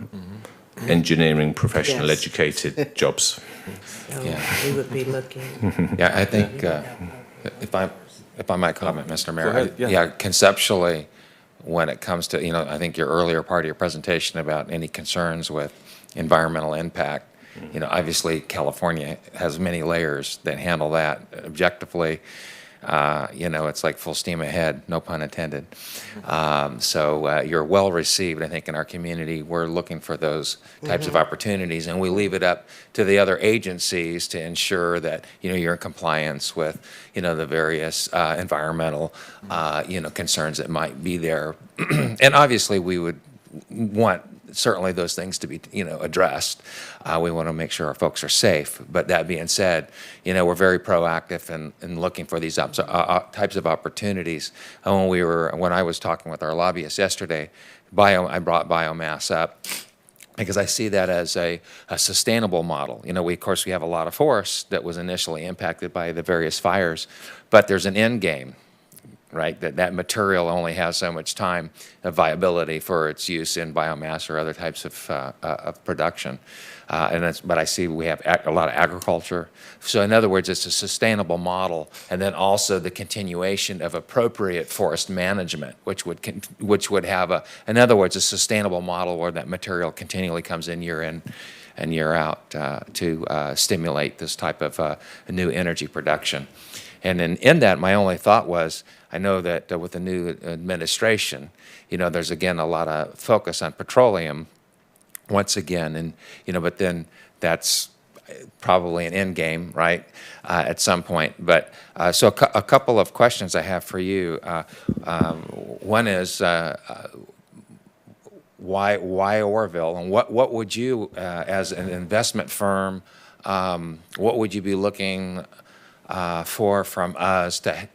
engineering, professional, Yes. educated jobs. So Yeah. we would be looking. Yeah, I think, if I might comment, Mr. Mayor. ahead, yeah. Yeah, conceptually, when it comes to, I think your earlier part of your presentation about any concerns with environmental impact, obviously California has many layers that handle that objectively. It's like full steam ahead, no pun intended. So you're well received, I think, in our community. We're looking for those types of opportunities, and we leave it up to the other agencies to ensure that, you're in compliance with, the various environmental, concerns that might be there. And obviously, we would want certainly those things to be, addressed. We want to make sure our folks are safe. But that being said, we're very proactive in looking for these types of opportunities. And when I was talking with our lobbyists yesterday, I brought biomass up because I see that as a sustainable model. Of course, we have a lot of forest that was initially impacted by the various fires, but there's an end game. Right, that material only has so much time of viability for its use in biomass or other types of production. But I see we have a lot of agriculture. So in other words, it's a sustainable model, and then also the continuation of appropriate forest management, which would have in other words, a sustainable model where that material continually comes in and year out to stimulate this type of new energy production. And in that, my only thought was, I know that with the new administration, there's again a lot of focus on petroleum once again, and but then that's probably an end game, right, at some point. But so a couple of questions I have for you. One is why Oroville, and what would you, as an investment firm, what would you be looking from us to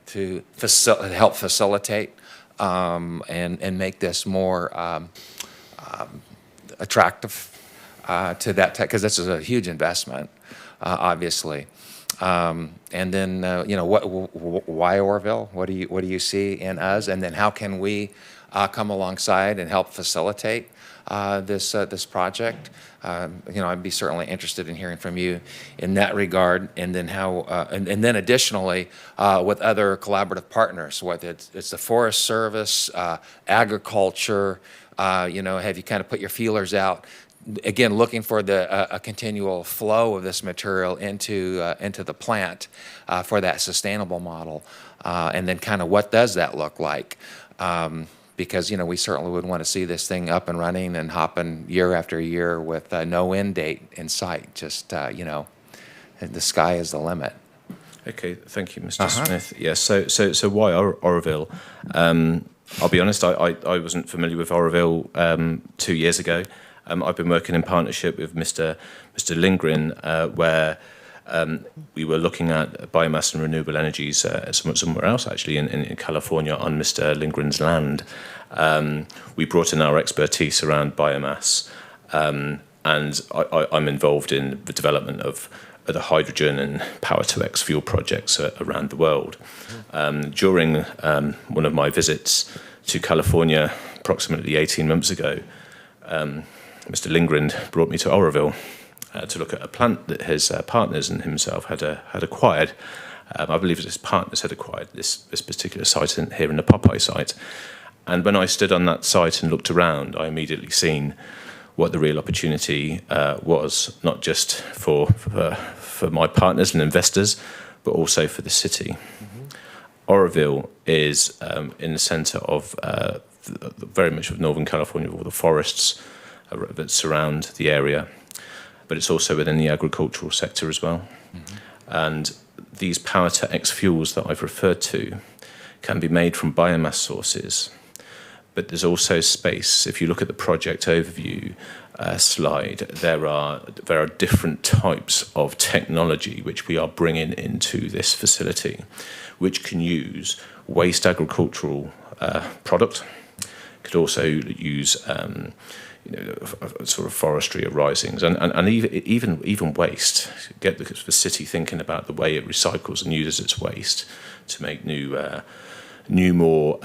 help facilitate and make this more attractive to that tech, because this is a huge investment, obviously. And then why Oroville? What do you see in us? And then how can we come alongside and help facilitate this project? I'd be certainly interested in hearing from you in that regard, and then how, and then additionally, with other collaborative partners, whether it's the Forest Service, agriculture, have you kind of put your feelers out? Again, looking for a continual flow of this material into the plant for that sustainable model, and then kind of what does that look like? Because we certainly would want to see this thing up and running and hopping year after year with no end date in sight. Just the sky is the limit. Okay, thank you, Mr. Smith. Yes, so why Oroville? I'll be honest, I wasn't familiar with Oroville 2 years ago. I've been working in partnership with Mr. Lindgren, where we were looking at biomass and renewable energies somewhere else, actually, in California on Mr. Lindgren's land. We brought in our expertise around biomass, and I'm involved in the development of the hydrogen and Power-to-X fuel projects around the world. During one of my visits to California approximately 18 months ago, Mr. Lindgren brought me to Oroville to look at a plant that his partners and himself had acquired. I believe his partners had acquired this particular site here in the Popeye site. And when I stood on that site and looked around, I immediately seen what the real opportunity was, not just for my partners and investors, but also for the city. Oroville is in the centre of very much of Northern California, with all the forests that surround the area, but it's also within the agricultural sector as well. And these Power-to-X fuels that I've referred to can be made from biomass sources. But there's also space. If you look at the project overview slide, there are different types of technology which we are bringing into this facility, which can use waste agricultural product, could also use sort of forestry arisings, and even waste. Get the city thinking about the way it recycles and uses its waste to make new more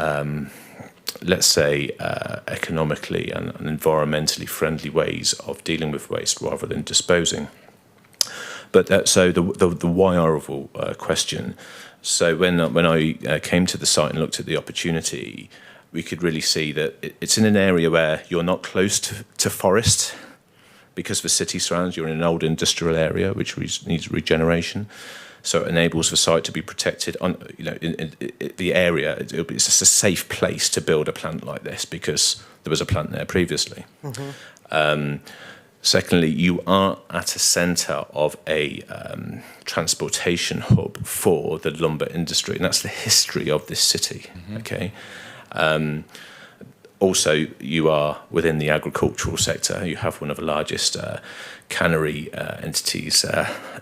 let's say, economically and environmentally friendly ways of dealing with waste rather than disposing. But so the why Oroville question. So when I came to the site and looked at the opportunity, we could really see that it's in an area where you're not close to forest, because the city surrounds you. You're in an old industrial area which needs regeneration. So it enables the site to be protected on, in the area. It's just a safe place to build a plant like this because there was a plant there previously. Secondly, you are at a centre of a transportation hub for the lumber industry, and that's the history of this city. Okay. Also, you are within the agricultural sector. You have one of the largest cannery entities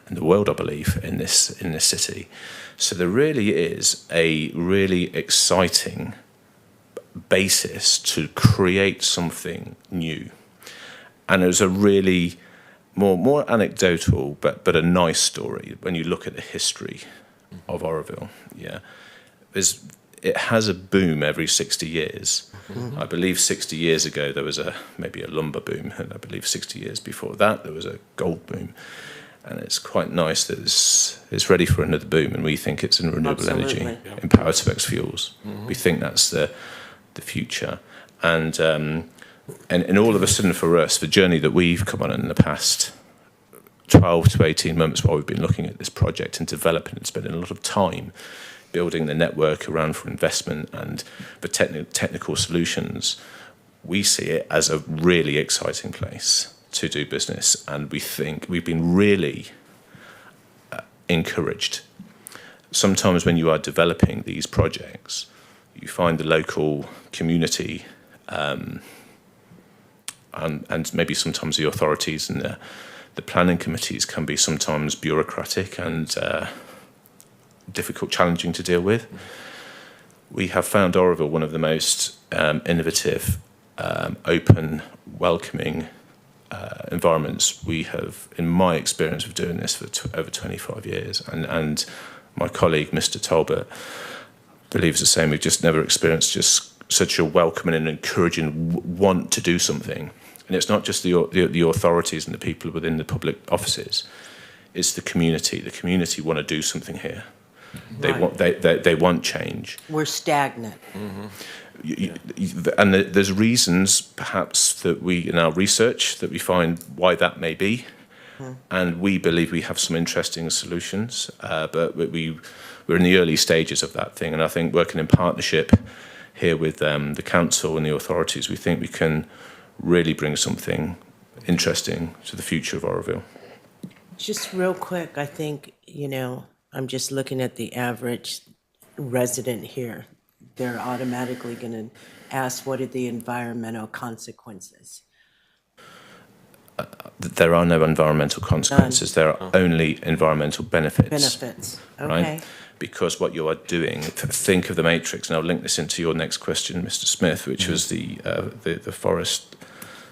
in the world, I believe, in this city. So there really is a really exciting basis to create something new. And it was a really more anecdotal, but a nice story when you look at the history of Oroville. Yeah, it has a boom every 60 years. I believe 60 years ago there was maybe a lumber boom, and I believe 60 years before that there was a gold boom. And it's quite nice that it's ready for another boom, and we think it's in renewable energy, in Power-to-X fuels. We think that's the future. And all of a sudden for us, the journey that we've come on in the past 12 to 18 months while we've been looking at this project and developing and spending a lot of time building the network around for investment and the technical solutions, we see it as a really exciting place to do business. And we think we've been really encouraged. Sometimes when you are developing these projects, you find the local community and maybe sometimes the authorities and the planning committees can be sometimes bureaucratic and difficult, challenging to deal with. We have found Oroville one of the most innovative, open, welcoming environments we have, in my experience of doing this for over 25 years. And my colleague, Mr. Talbot, believes the same. We've just never experienced just such a welcoming and encouraging want to do something. And it's not just the authorities and the people within the public offices. It's the community. The community want to do something here. They want change. We're stagnant. And there's reasons, perhaps, that we, in our research, that we find why that may be. And we believe we have some interesting solutions, but we're in the early stages of that thing. And I think working in partnership here with the council and the authorities, we think we can really bring something interesting to the future of Oroville. Just real quick, I think, I'm just looking at the average resident here. They're automatically going to ask, what are the environmental consequences? There are no environmental consequences. There are only environmental benefits. Benefits, okay. Right? Because what you are doing, think of the matrix, and I'll link this into your next question, Mr. Smith, which was the forest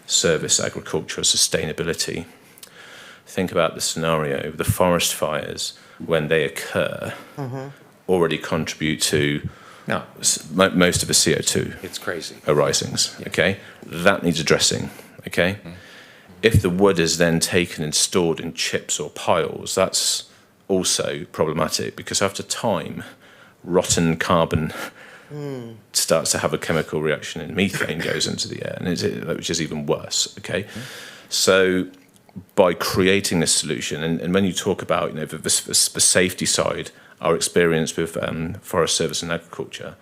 service, agriculture, sustainability. Think about the scenario: the forest fires, when they occur, already contribute to most of the CO2 It's crazy. arisings. Okay, that needs addressing. Okay, if the wood is then taken and stored in chips or piles, that's also problematic, because after time, rotten carbon starts to have a chemical reaction, and methane goes into the air, which is even worse. Okay, so by creating this solution, and when you talk about the safety side, our experience with Forest Service and Agriculture,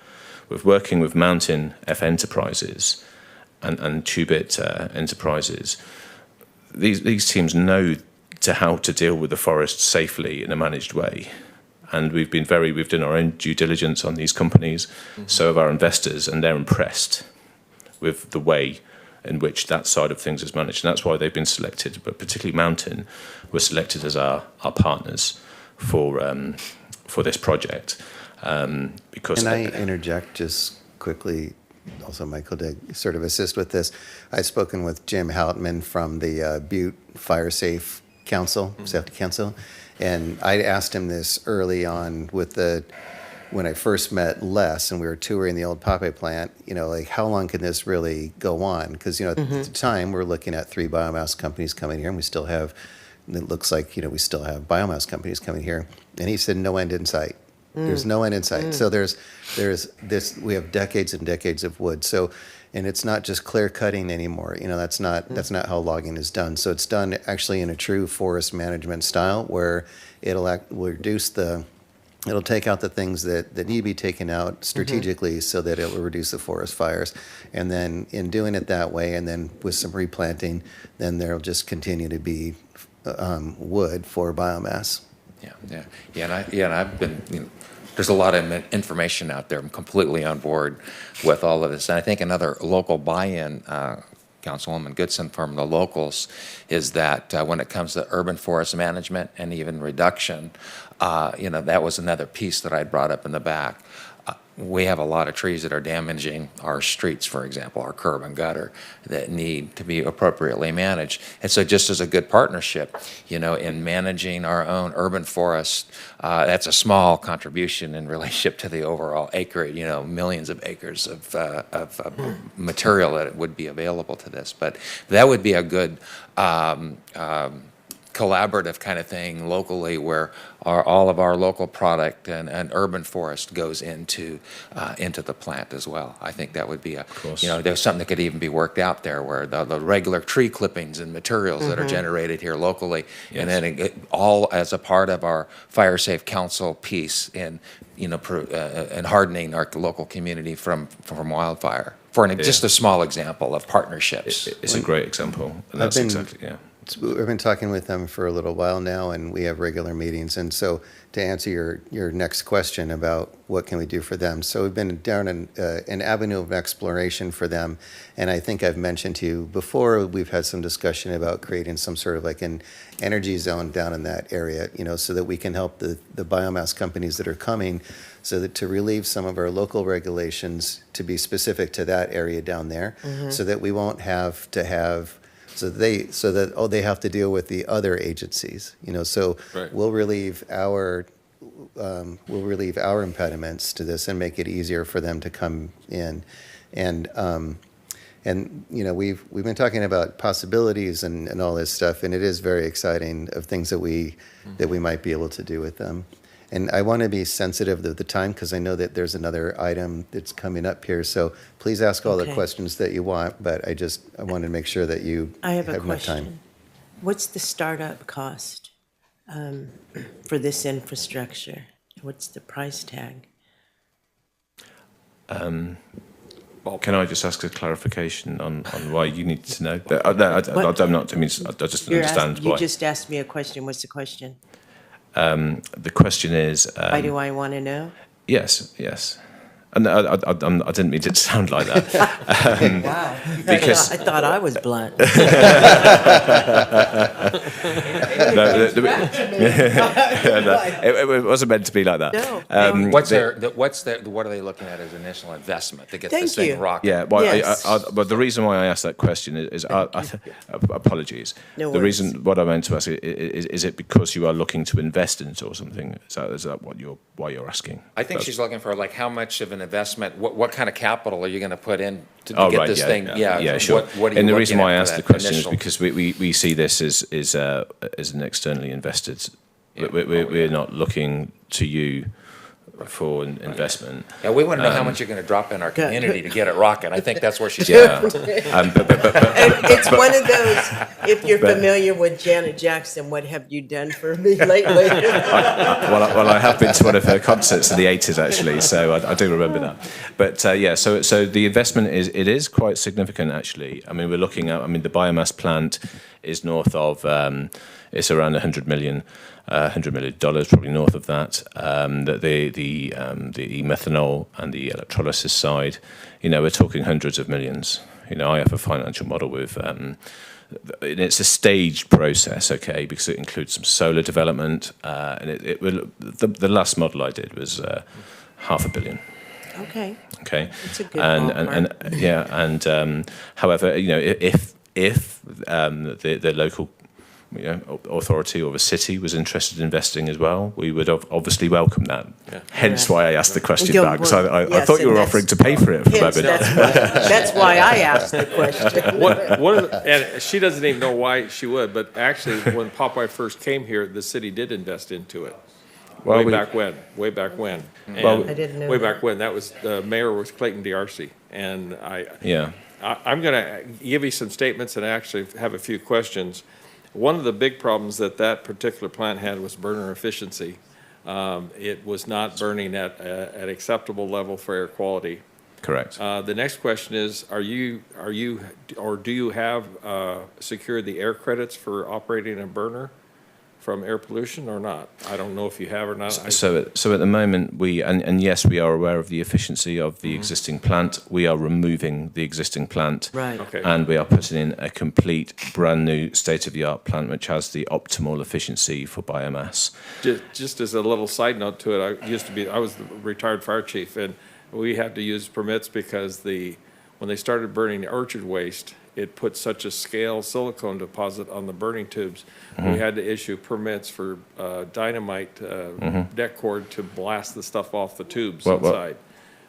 with working with Mountain F Enterprises and Tubit Enterprises, these teams know how to deal with the forest safely in a managed way. And we've done our own due diligence on these companies, so have our investors, and they're impressed with the way in which that side of things is managed. And that's why they've been selected, but particularly Mountain were selected as our partners for this project. Because Can I interject just quickly? Also, Michael, to sort of assist with this. I've spoken with Jim Houtman from the Butte Fire Safe Council, Safety Council, and I asked him this early on when I first met Les and we were touring the old Pape plant, like how long can this really go on? Because, at the time we're looking at 3 biomass companies coming here, and we still have, it looks like, we still have biomass companies coming here. And he said, no end in sight. There's no end in sight. So there's this, we have decades and decades of wood. So, and it's not just clear cutting anymore. That's not how logging is done. So it's done actually in a true forest management style, where will it'll take out the things that need to be taken out strategically, so that it will reduce the forest fires. And then in doing it that way, and then with some replanting, then there'll just continue to be wood for biomass. And I've been, there's a lot of information out there. I'm completely on board with all of this. And I think another local buy-in, Councilwoman Goodson from the locals, is that when it comes to urban forest management and even reduction, that was another piece that I brought up in the back. We have a lot of trees that are damaging our streets, for example, our curb and gutter, that need to be appropriately managed. And so just as a good partnership, in managing our own urban forest, that's a small contribution in relationship to the overall acreage, millions of acres of material that would be available to this. But that would be a good collaborative kind of thing locally, where all of our local product and urban forest goes into the plant as well. I think that would be there's something that could even be worked out there, where the regular tree clippings and materials that are generated here locally, and then all as a part of our Fire Safe Council piece in and hardening our local community from wildfire. Just a small example of partnerships. It's a great example, and that's We've been talking with them for a little while now, and we have regular meetings. And so to answer your next question about what can we do for them, so we've been down an avenue of exploration for them. And I think I've mentioned to you before, we've had some discussion about creating some sort of like an energy zone down in that area, so that we can help the biomass companies that are coming, so that to relieve some of our local regulations to be specific to that area down there, so that we won't have to have they have to deal with the other agencies, so Right. we'll relieve our impediments to this and make it easier for them to come in. And we've been talking about possibilities and all this stuff, and it is very exciting of things that we might be able to do with them. And I want to be sensitive of the time, because I know that there's another item that's coming up here. So please ask all the questions that you want, but I want to make sure that you I have a enough question. time. What's the startup cost for this infrastructure? What's the price tag? ballpark. Can I just ask a clarification on why you need to know? I'm not, I mean, I just don't understand You why. just asked me a question. What's the question? The question is, Why do I want to know? yes, yes. And I didn't mean it to sound like that. Wow. Because- I thought I was blunt. No, it wasn't meant to be like that. No. What are they looking at as initial investment to get Thank this thing you. rocking? Yeah, well, Yes. but the reason why I asked that question is apologies. No The worries. reason what I meant to ask is it because you are looking to invest in it or something? Is that why you're asking? I think she's looking for like how much of an investment, what kind of capital are you going to put in to Oh, get right, this yeah, thing? yeah, sure. What are you And the reason looking why I at asked for the that question is initial- because we see this as an externally invested. We're not looking to you for an investment. Yeah, we want to know how much you're going to drop in our community to get it rocking. I think that's where she's Yeah, going. And it's one of those, if you're familiar with Janet Jackson, what have you done for me lately? well, I have been to one of her concerts in the 80s, actually, so I do remember that. But yeah, so the investment is quite significant, actually. I mean, we're looking at, the biomass plant is north of, it's around $100 million, probably north of that. The methanol and the electrolysis side, we're talking hundreds of millions. I have a financial model with. It's a staged process, okay, because it includes some solar development, and it will. The last model I did was $500 million. Okay. Okay, It's a good and yeah, and however, if the local authority or the city was interested in investing as well, we would obviously welcome that. Hence why I asked the question Yeah, back, because I yes, thought you and were that's- offering to pay for it for a Hence, moment. that's why I asked the question. And she doesn't even know why she would, but actually, when Popeye first came here, the city did invest into it. Well, Way back when. Well, I didn't know Way that. back when, that was, the mayor was Clayton D'Arcy, and Yeah. I'm going to give you some statements and actually have a few questions. One of the big problems that particular plant had was burner efficiency. It was not burning at an acceptable level for air quality. Correct. The next question is, do you have secured the air credits for operating a burner from air pollution or not? I don't know if you have or not. So at the moment, and yes, we are aware of the efficiency of the existing plant. We are removing the existing plant. Right. Okay. And we are putting in a complete, brand new, state-of-the-art plant, which has the optimal efficiency for biomass. Just as a little side note to it, I was the retired fire chief, and we had to use permits because when they started burning the orchard waste, it put such a scale silicone deposit on the burning tubes. We had to issue permits for dynamite deck cord to blast the stuff off the tubes inside.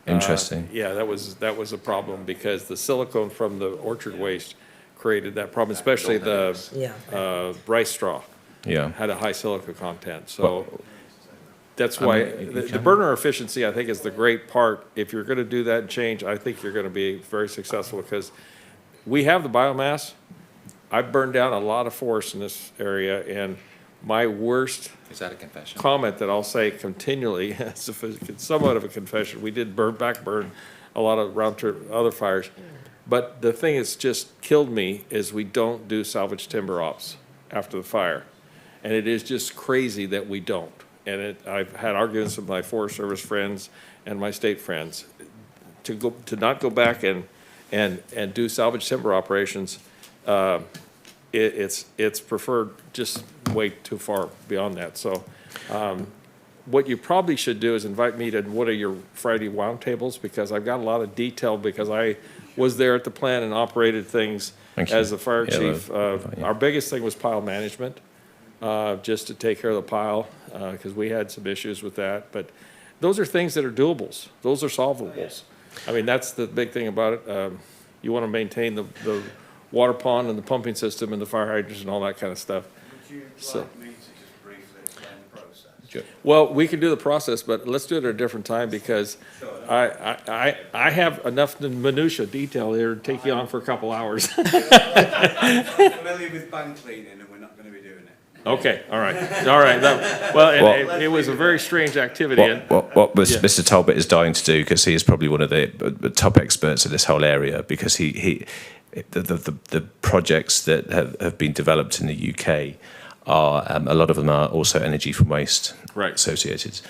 Interesting. Yeah, that was a problem because the silicone from the orchard waste created that problem, especially the Yeah. rice straw Yeah. had a high silica content. So that's why the burner efficiency, I think, is the great part. If you're going to do that change, I think you're going to be very successful because we have the biomass. I've burned down a lot of forests in this area, and my worst Is that a confession? comment that I'll say continually, it's somewhat of a confession, we did backburn a lot of round trip other fires. But the thing that's just killed me is we don't do salvage timber ops after the fire. And it is just crazy that we don't. And I've had arguments with my Forest Service friends and my state friends to not go back and do salvage timber operations. It's preferred just way too far beyond that. So what you probably should do is invite me to one of your Friday roundtables, because I've got a lot of detail, because I was there at the plant and operated things Thank you. as the fire Yeah, chief. yeah. Our biggest thing was pile management, just to take care of the pile, because we had some issues with that. But those are things that are doables. Those are solvables. I mean, that's the big thing about it. You want to maintain the water pond and the pumping system and the fire hydrants and all that kind of stuff. Would you So- like me to just briefly explain the process? Well, we can do the process, but let's do it at a different time, because I have enough minutia detail here to take you on for a couple hours. I'm familiar with bank cleaning, and we're not going to be doing it. Okay, all right, all right. Well, and it was a very strange activity. and- What Yeah. Mr. Talbot is dying to do, because he is probably one of the top experts in this whole area, because the projects that have been developed in the UK are, a lot of them are also energy from waste Right. associated.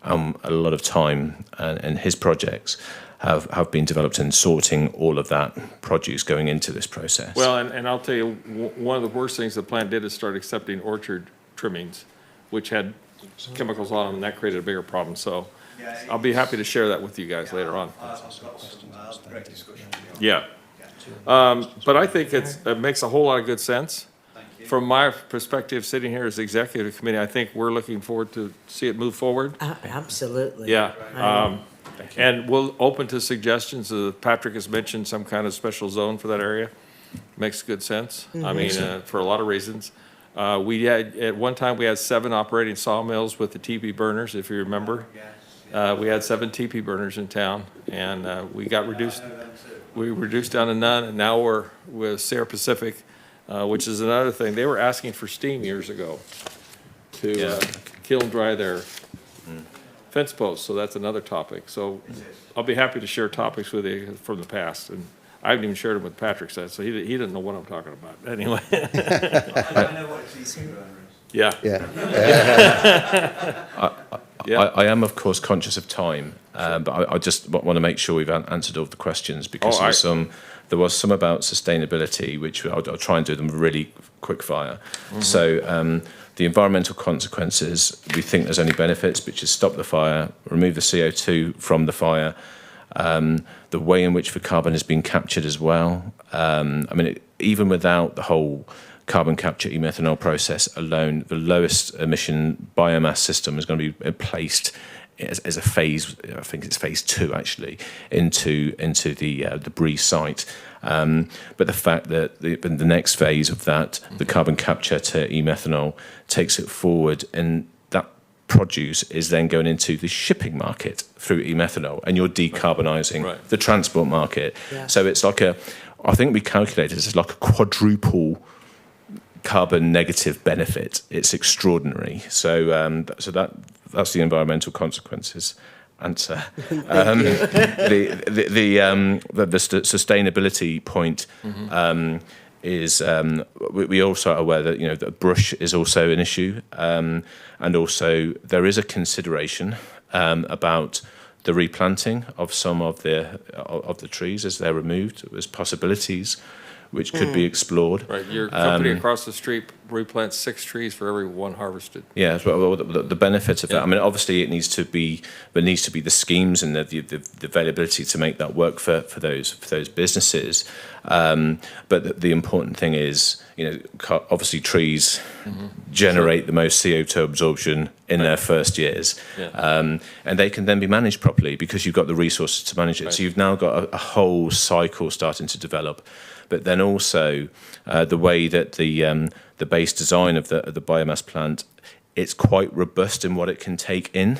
A lot of time and his projects have been developed in sorting all of that produce going into this process. Well, and I'll tell you, one of the worst things the plant did is start accepting orchard trimmings, which had chemicals on them, and that created a bigger problem. So I'll be happy to share that with you guys later on. I've got some direct discussion. Yeah. But I think it makes a whole lot of good sense. From my perspective, sitting here as executive committee, I think we're looking forward to see it move forward. Absolutely. Yeah. And we'll open to suggestions. Patrick has mentioned some kind of special zone for that area. Makes good sense. I mean, for a lot of reasons. We had, at one time, we had 7 operating sawmills with the teepee burners, if you remember. We had 7 teepee burners in town, and we got reduced. We reduced down to none, and now we're with Sierra Pacific, which is another thing. They were asking for steam years ago to kiln dry their fence posts, so that's another topic. So I'll be happy to share topics with you from the past, and I haven't even shared them with Patrick, so he didn't know what I'm talking about. Anyway, I know what a TC burner is. yeah. Yeah. I am, of course, conscious of time, but I just want to make sure we've answered all the questions, because there was some about sustainability, which I'll try and do them really quick fire. So the environmental consequences, we think there's only benefits, which is stop the fire, remove the CO2 from the fire, the way in which the carbon is being captured as well. I mean, even without the whole carbon capture e-methanol process alone, the lowest emission biomass system is going to be placed as a phase, I think it's phase 2 actually, into the Bree site. But the fact that the next phase of that, the carbon capture to e-methanol, takes it forward, and that produce is then going into the shipping market through e-methanol, and you're decarbonising the transport market. Yeah. So it's like I think we calculated it's like a quadruple carbon negative benefit. It's extraordinary. So that's the environmental consequences answer. The sustainability point is we also are aware that that brush is also an issue, and also there is a consideration about the replanting of some of the trees as they're removed. There's possibilities which could be explored. Right, your company across the street replants 6 trees for every 1 harvested. Yeah, well, the benefit of that. I mean, obviously, there needs to be the schemes and the availability to make that work for those businesses. But the important thing is, obviously, trees generate the most CO2 absorption in their first years, and they can then be managed properly because you've got the resources to manage it. So you've now got a whole cycle starting to develop. But then also the way that the base design of the biomass plant, it's quite robust in what it can take in,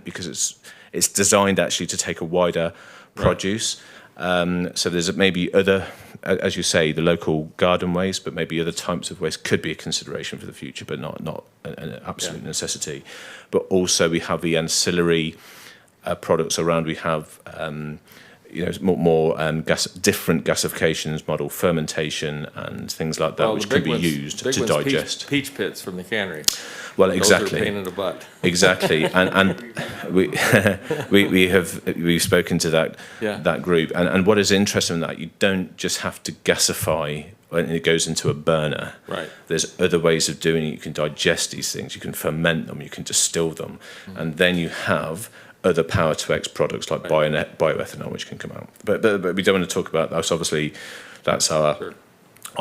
because it's designed actually to take a wider produce. So there's maybe other, as you say, the local garden waste, but maybe other types of waste could be a consideration for the future, but not an absolute necessity. But also we have the ancillary products around. We have more different gasifications model, fermentation and things like that, which can be used to digest. Peach pits from the cannery. Well, Those exactly. are a pain in the butt. Exactly, and we've spoken to that group, and what is interesting in that, you don't just have to gasify when it goes into a burner. Right. There's other ways of doing it. You can digest these things. You can ferment them. You can distill them, and then you have other power to X products like bioethanol, which can come out. But we don't want to talk about that. Obviously, that's our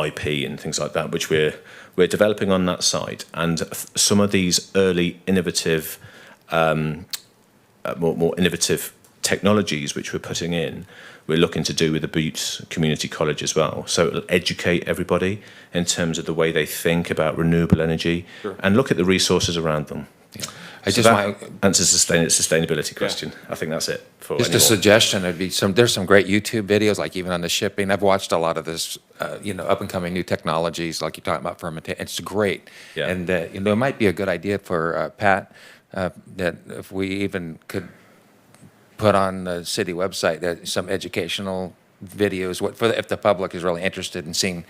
IP and things like that, which we're developing on that site. And some of these early innovative, more innovative technologies which we're putting in, we're looking to do with the Butte Community College as well. So it'll educate everybody in terms of the way they think about renewable energy and look at the resources around them. I So just that might, answers sustainability question. I think that's it for just a anyone. suggestion, there's some great YouTube videos, like even on the shipping. I've watched a lot of this, up and coming new technologies, like you're talking about fermentation. It's great. Yeah. And, it might be a good idea for Pat, that if we even could put on the city website some educational videos, if the public is really interested in seeing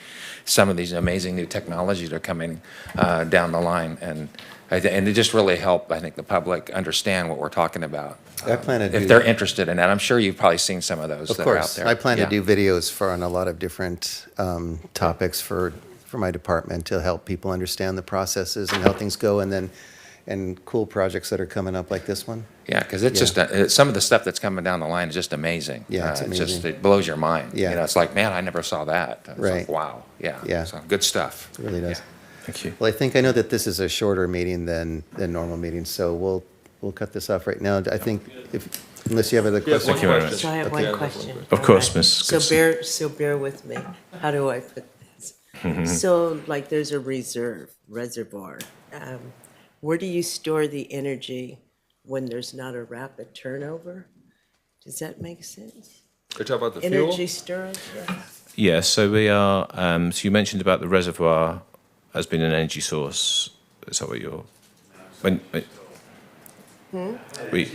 some of these amazing new technologies that are coming down the line. And it just really help, I think, the public understand what we're talking about. I plan to do If they're that. interested in that. I'm sure you've probably seen some of those Of that are out course, there. I plan to Yeah. do videos on a lot of different topics for my department to help people understand the processes and how things go, and cool projects that are coming up like this one. Yeah, because it's Yeah. just, some of the stuff that's coming down the line is just amazing. Yeah, it's amazing. It blows your mind. Yeah. It's like, man, I never saw that. It's like, Right. wow, yeah. Yeah. So, good stuff. It really does. Thank you. Well, I know that this is a shorter meeting than normal meetings, so we'll cut this off right now. I think unless you have other questions. Thank you very much. So I have Okay. one question. Of course, Okay. Miss So Goodson. bear with me. How do I put this? So like there's a reservoir. Where do you store the energy when there's not a rapid turnover? Does that make sense? You're talking about the fuel? Energy storage? Yeah. Yeah, so we are, so you mentioned about the reservoir as being an energy source. Is that what you're, when, we,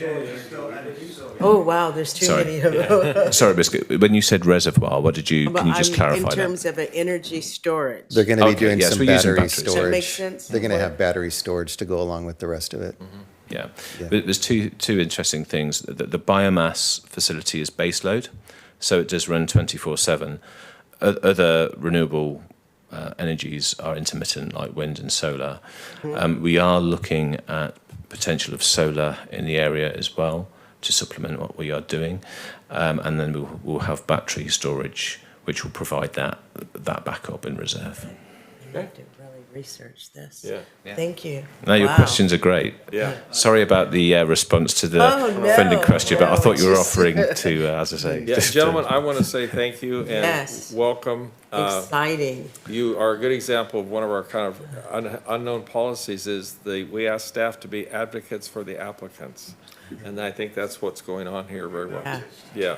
Oh, wow, there's too Sorry. many of them. sorry, Biscuit, when you said reservoir, what did you, can you just clarify In that? terms of an energy storage. They're going to be Okay, doing yes, some we're using battery batteries. storage. Does that make sense? They're going to have battery storage to go along with the rest of it. Yeah, Yeah. but there's two interesting things. The biomass facility is base load, so it does run 24/7. Other renewable energies are intermittent, like wind and solar. We are looking at potential of solar in the area as well to supplement what we are doing, and then we'll have battery storage, which will provide that backup in reserve. I need to really research this. Yeah. Thank you. No, your Wow. questions are great. Yeah. Sorry about the response to the Oh, no, funding question, but I no, thought you were it's just- offering to, as I say. Yeah, just, gentlemen, I want to say thank you and Yes. welcome. Exciting. You are a good example of one of our kind of unknown policies is we ask staff to be advocates for the applicants. And I think that's what's going on here very well. Yeah.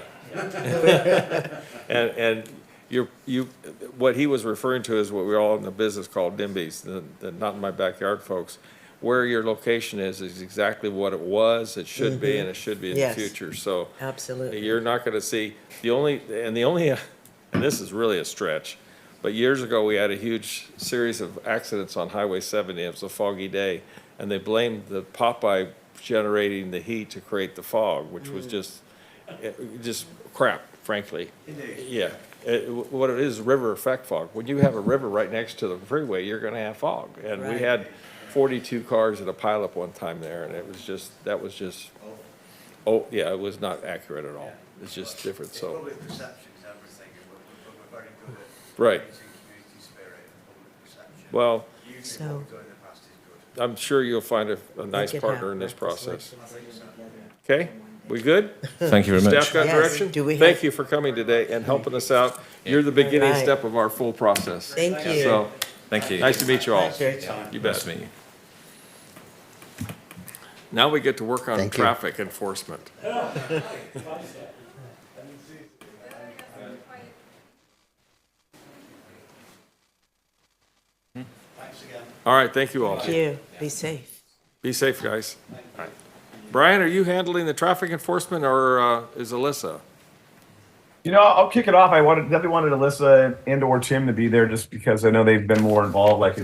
Yeah. And what he was referring to is what we're all in the business called NIMBYs, the not in my backyard folks. Where your location is exactly what it was, it should be, and it should be in the Yes. future. So Absolutely. you're not gonna see, and this is really a stretch, but years ago, we had a huge series of accidents on Highway 70. It was a foggy day, and they blamed the Popeye generating the heat to create the fog, which was just crap, frankly. Yeah. What it is river effect fog. When you have a river right next to the freeway, you're gonna have fog. And we Right. had 42 cars in a pileup one time there, and it was just, oh, yeah, it was not accurate at all. It's just different, so, Public perceptions, everything, we're very good at right. raising community spirit and public perception. Well, Usually So- what we've done in the past is good. I'm sure you'll find a nice Make it partner happen. in this process. Let's work together. Okay, we good? Thank you very much. Staff got Yes. direction? Do we Thank have- you for coming today and helping us out. You're the beginning Right. step of our full process. Thank you. So, Thank you. nice to meet you all. Pleasure. You Nice to bet. meet you. Now we get to work on Thank you. traffic enforcement. All right, thank you all. Thank you. Be safe. Be safe, guys. All right. Brian, are you handling the traffic enforcement or is Alyssa? I'll kick it off. Definitely wanted Alyssa and/or Tim to be there just because I know they've been more involved. Like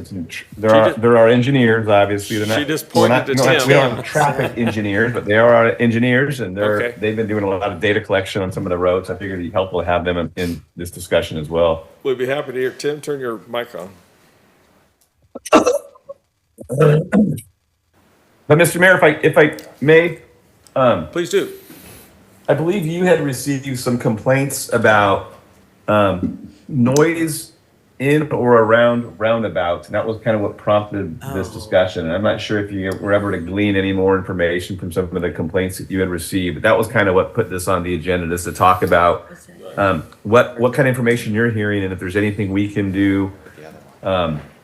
there are engineers, obviously. They're not, She just we're pointed not- to we Tim. We don't have traffic engineers, but they are engineers, and Okay. they've been doing a lot of data collection on some of the roads. I figured it'd be helpful to have them in this discussion as well. We'd be happy to hear. Tim, turn your mic on. But Mr. Mayor, if I may, Please do. I believe you had received some complaints about noise in or around roundabouts, and that was kind of what prompted this discussion. And I'm not sure if you were ever to glean any more information from some of the complaints that you had received, but that was kind of what put this on the agenda, just to talk about what kind of information you're hearing, and if there's anything we can do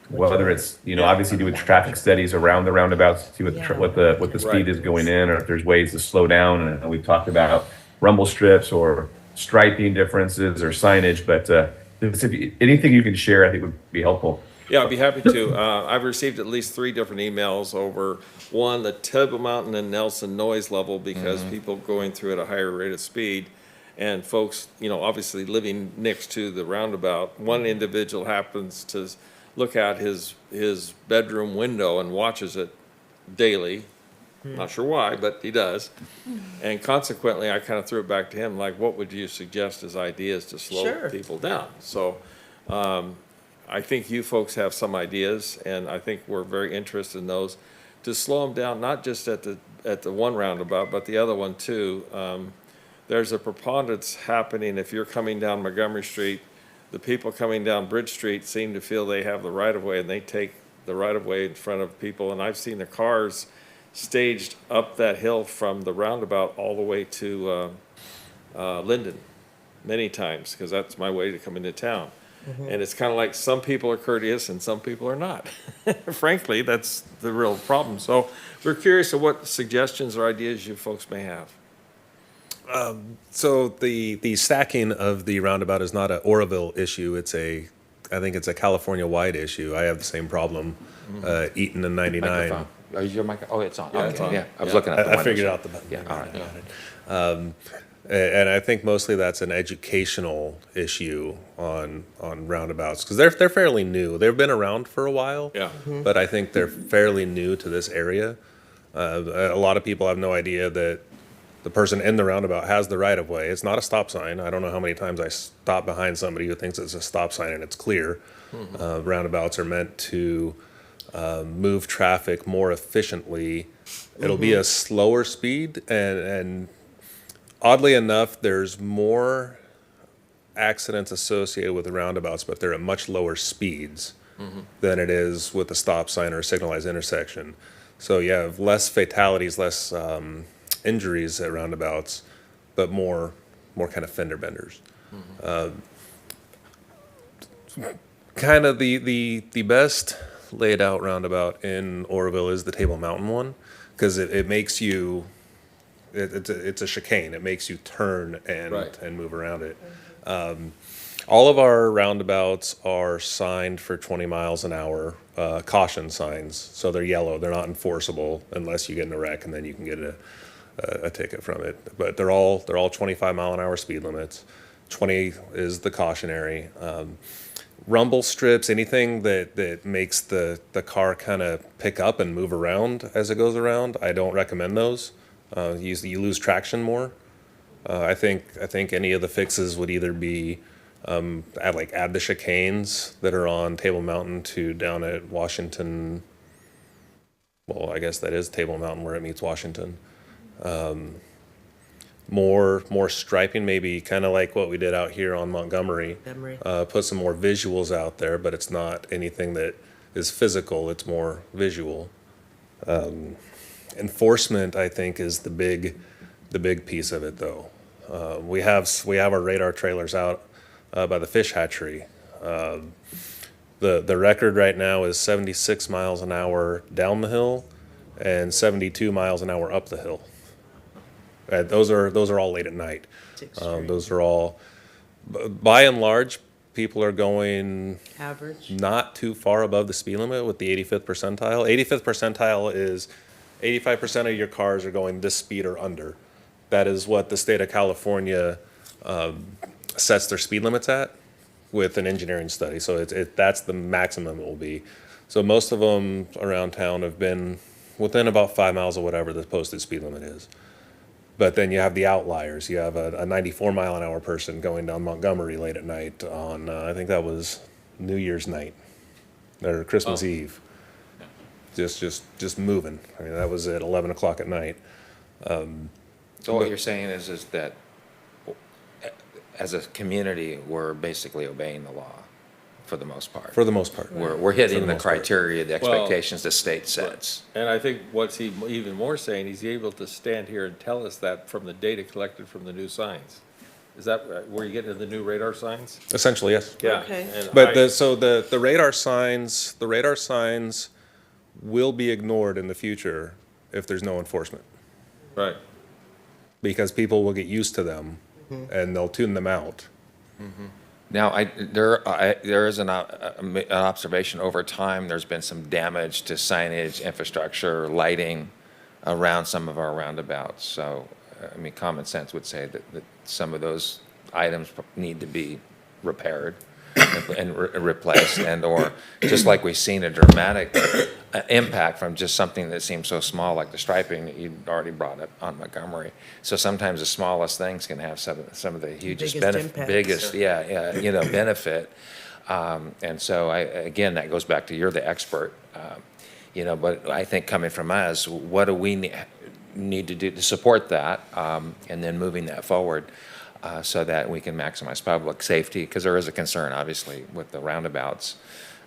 whether it's, obviously doing traffic studies around the roundabouts, to see what the speed is going in, or if there's ways to slow down. And we've talked about rumble strips or striping differences or signage, but anything you can share, I think would be helpful. Yeah, I'd be happy to. I've received at least 3 different emails over, one, the Table Mountain and Nelson noise level, because people going through at a higher rate of speed, and folks, obviously living next to the roundabout. One individual happens to look out his bedroom window and watches it daily. Not sure why, but he does. And consequently, I kind of threw it back to him, like, what would you suggest as ideas to slow Sure. people down? So, I think you folks have some ideas, and I think we're very interested in those, to slow them down, not just at the one roundabout, but the other one too. There's a preponderance happening if you're coming down Montgomery Street. The people coming down Bridge Street seem to feel they have the right-of-way, and they take the right-of-way in front of people. And I've seen the cars staged up that hill from the roundabout all the way to Linden many times, because that's my way to come into town. And it's kind of like some people are courteous and some people are not. Frankly, that's the real problem. So we're curious of what suggestions or ideas you folks may have. So the stacking of the roundabout is not an Oroville issue. I think it's a California-wide issue. I have the same problem, Eaton and 99. Microphone. Oh, is your mic? Oh, it's on. Yeah, Okay, it's on. yeah. I was Yeah. looking at the I windows. figured out the. Yeah, all right. And I think mostly that's an educational issue on roundabouts, because they're fairly new. They've been around for a while. Yeah. But I think they're fairly new to this area. A lot of people have no idea that the person in the roundabout has the right of way. It's not a stop sign. I don't know how many times I stop behind somebody who thinks it's a stop sign and it's clear. Roundabouts are meant to move traffic more efficiently. It'll be a slower speed, and oddly enough, there's more accidents associated with the roundabouts, but they're at much lower speeds than it is with a stop sign or a signalized intersection. So you have less fatalities, less injuries at roundabouts, but more kind of fender benders. Kind of the best laid out roundabout in Oroville is the Table Mountain one, because it makes you, it's a chicane. It makes you turn Right. and move around it. All of our roundabouts are signed for 20 miles an hour, caution signs. So they're yellow. They're not enforceable unless you get in a wreck, and then you can get a ticket from it. But they're all 25-mile-an-hour speed limits. 20 is the cautionary. Rumble strips, anything that makes the car kind of pick up and move around as it goes around, I don't recommend those. You lose traction more. I think any of the fixes would either be add the chicanes that are on Table Mountain to down at Washington. Well, I guess that is Table Mountain where it meets Washington. More striping, maybe kind of like what we did out here on Montgomery. Put some more visuals out there, but it's not anything that is physical. It's more visual. Enforcement, I think, is the big piece of it, though. We have our radar trailers out by the fish hatchery. The record right now is 76 miles an hour down the hill and 72 miles an hour up the hill. Those are all late at night. Those are all, by and large, people are going Average. not too far above the speed limit with the 85th percentile. 85th percentile is 85% of your cars are going this speed or under. That is what the state of California sets their speed limits at with an engineering study. So that's the maximum it will be. So most of them around town have been within about 5 miles of whatever the posted speed limit is. But then you have the outliers. You have a 94-mile-an-hour person going down Montgomery late at night on, I think that was New Year's night or Christmas Eve. Just moving. I mean, that was at 11 o'clock at night. So what you're saying is that as a community, we're basically obeying the law for the most part. For the most part. We're hitting the the most part. criteria, the Well, expectations the state sets. And I think what's even more saying, he's able to stand here and tell us that from the data collected from the new signs. Is that where you get into the new radar signs? Essentially, yes. Yeah. Okay. and But I- the radar signs will be ignored in the future if there's no enforcement, Right. because people will get used to them and they'll tune them out. Now, there is an observation over time, there's been some damage to signage, infrastructure, lighting around some of our roundabouts. So, I mean, common sense would say that some of those items need to be repaired and replaced, and/or, just like we've seen a dramatic impact from just something that seems so small, like the striping that you already brought up on Montgomery. So sometimes the smallest things can have some of the hugest Biggest impacts. biggest, benefit. And so again, that goes back to, you're the expert, but I think coming from us, what do we need to do to support that, and then moving that forward, so that we can maximize public safety, because there is a concern, obviously, with the roundabouts.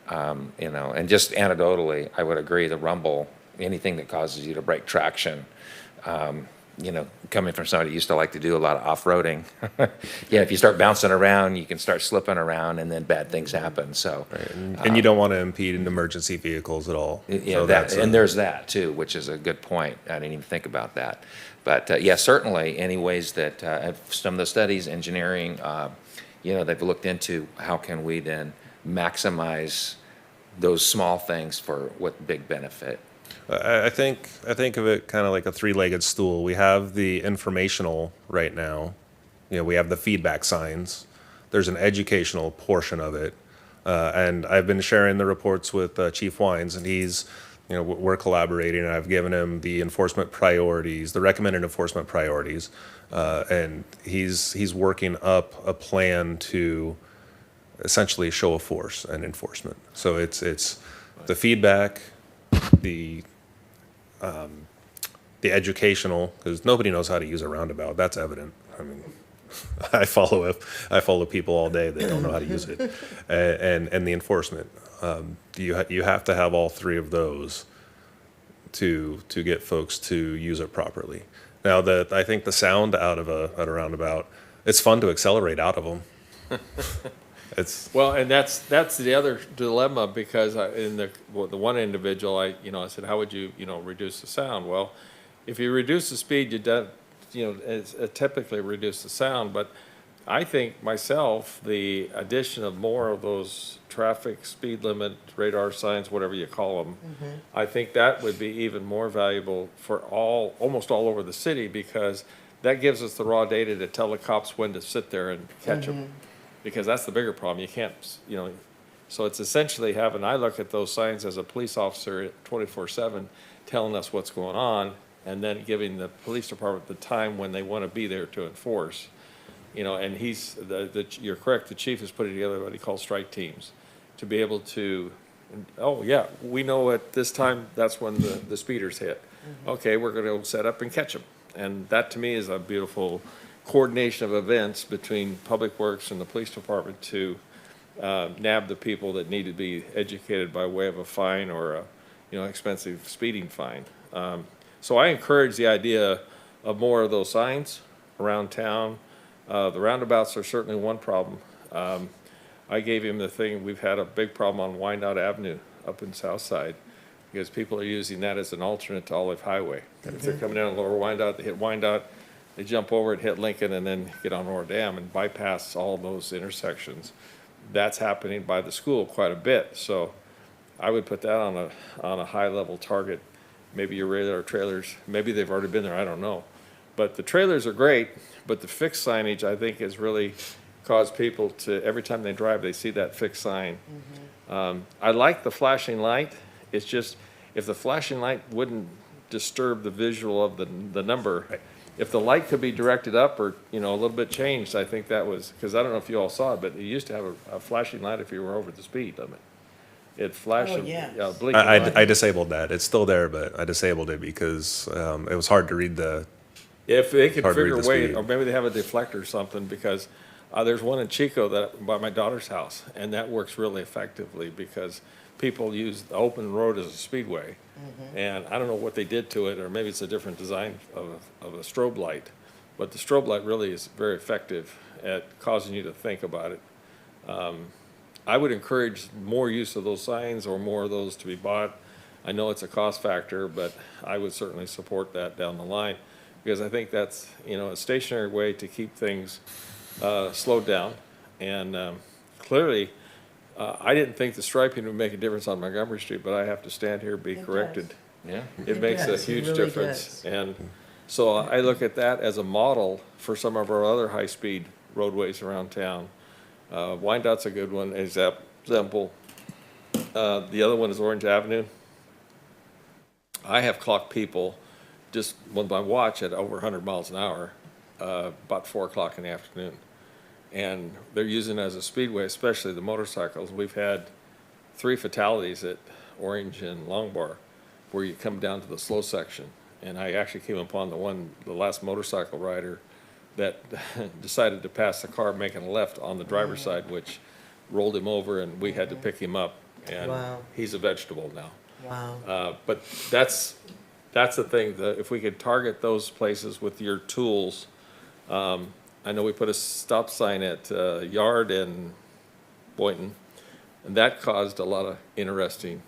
And just anecdotally, I would agree, the rumble, anything that causes you to break traction, coming from somebody who used to like to do a lot of off-roading, if you start bouncing around, you can start slipping around, and then bad things happen, so. And you don't want to impede emergency vehicles at all. Yeah, So that's a- and there's that too, which is a good point. I didn't even think about that. But yeah, certainly any ways that some of the studies, engineering, they've looked into how can we then maximize those small things with big benefit. I think of it kind of like a three-legged stool. We have the informational right now. We have the feedback signs. There's an educational portion of it. And I've been sharing the reports with Chief Wines, and we're collaborating, and I've given him the enforcement priorities, the recommended enforcement priorities. And he's working up a plan to essentially show of force and enforcement. So it's the feedback, the educational, because nobody knows how to use a roundabout. That's evident. I mean, I follow people all day that don't know how to use it, and the enforcement. You have to have all three of those to get folks to use it properly. Now, I think the sound out of a roundabout, it's fun to accelerate out of them. Well, and that's the other dilemma, because the one individual, I said, how would you, reduce the sound? Well, if you reduce the speed, it's typically reduce the sound, but I think myself, the addition of more of those traffic speed limit radar signs, whatever you call them, I think that would be even more valuable for almost all over the city, because that gives us the raw data to tell the cops when to sit there and catch them. Because that's the bigger problem. You can't, so it's essentially I look at those signs as a police officer 24/7, telling us what's going on, and then giving the police department the time when they want to be there to enforce. And you're correct, the chief is putting together what he calls strike teams, to be able to, we know at this time, that's when the speeders hit. Okay, we're going to set up and catch them. And that, to me, is a beautiful coordination of events between Public Works and the police department to nab the people that need to be educated by way of a fine or a expensive speeding fine. So I encourage the idea of more of those signs around town. The roundabouts are certainly one problem. I gave him the thing, we've had a big problem on Wyandotte Avenue up in Southside, because people are using that as an alternate to Olive Highway. And if they're coming down Lower Wyandotte, they hit Wyandotte, they jump over it, hit Lincoln, and then get on Aurora Dam and bypass all those intersections. That's happening by the school quite a bit. So I would put that on a high-level target. Maybe your radar trailers, maybe they've already been there, I don't know. But the trailers are great, but the fixed signage, I think, has really caused people to, every time they drive, they see that fixed sign. I like the flashing light. It's just, if the flashing light wouldn't disturb the visual of the number, if the light could be directed up or, a little bit changed, I think that was, because I don't know if you all saw it, but it used to have a flashing light if you were over the speed limit. It flashed, yeah. blinking light. I disabled that. It's still there, but I disabled it because it was hard to read the. If they could Hard to read figure a the way, speed. or maybe they have a deflector or something, because there's one in Chico by my daughter's house, and that works really effectively because people use the open road as a speedway. And I don't know what they did to it, or maybe it's a different design of a strobe light, But the strobe light really is very effective at causing you to think about it. I would encourage more use of those signs or more of those to be bought. I know it's a cost factor, but I would certainly support that down the line, because I think that's, a stationary way to keep things slowed down. And clearly, I didn't think the striping would make a difference on Montgomery Street, but I have to stand here and be corrected. Yeah. It makes a does. It huge really difference. does. And so I look at that as a model for some of our other high-speed roadways around town. Wyandott's a good one, example. The other one is Orange Avenue. I have clocked people just with my watch at over 100 miles an hour, about 4 o'clock in the afternoon. And they're using it as a speedway, especially the motorcycles. We've had 3 fatalities at Orange and Longbar, where you come down to the slow section. And I actually came upon the last motorcycle rider that decided to pass the car making a left on the driver's side, which rolled him over, and we had to pick him up. And Wow. he's a vegetable now. Wow. But that's the thing, that if we could target those places with your tools. I know we put a stop sign at Yard and Boynton, and that caused a lot of interesting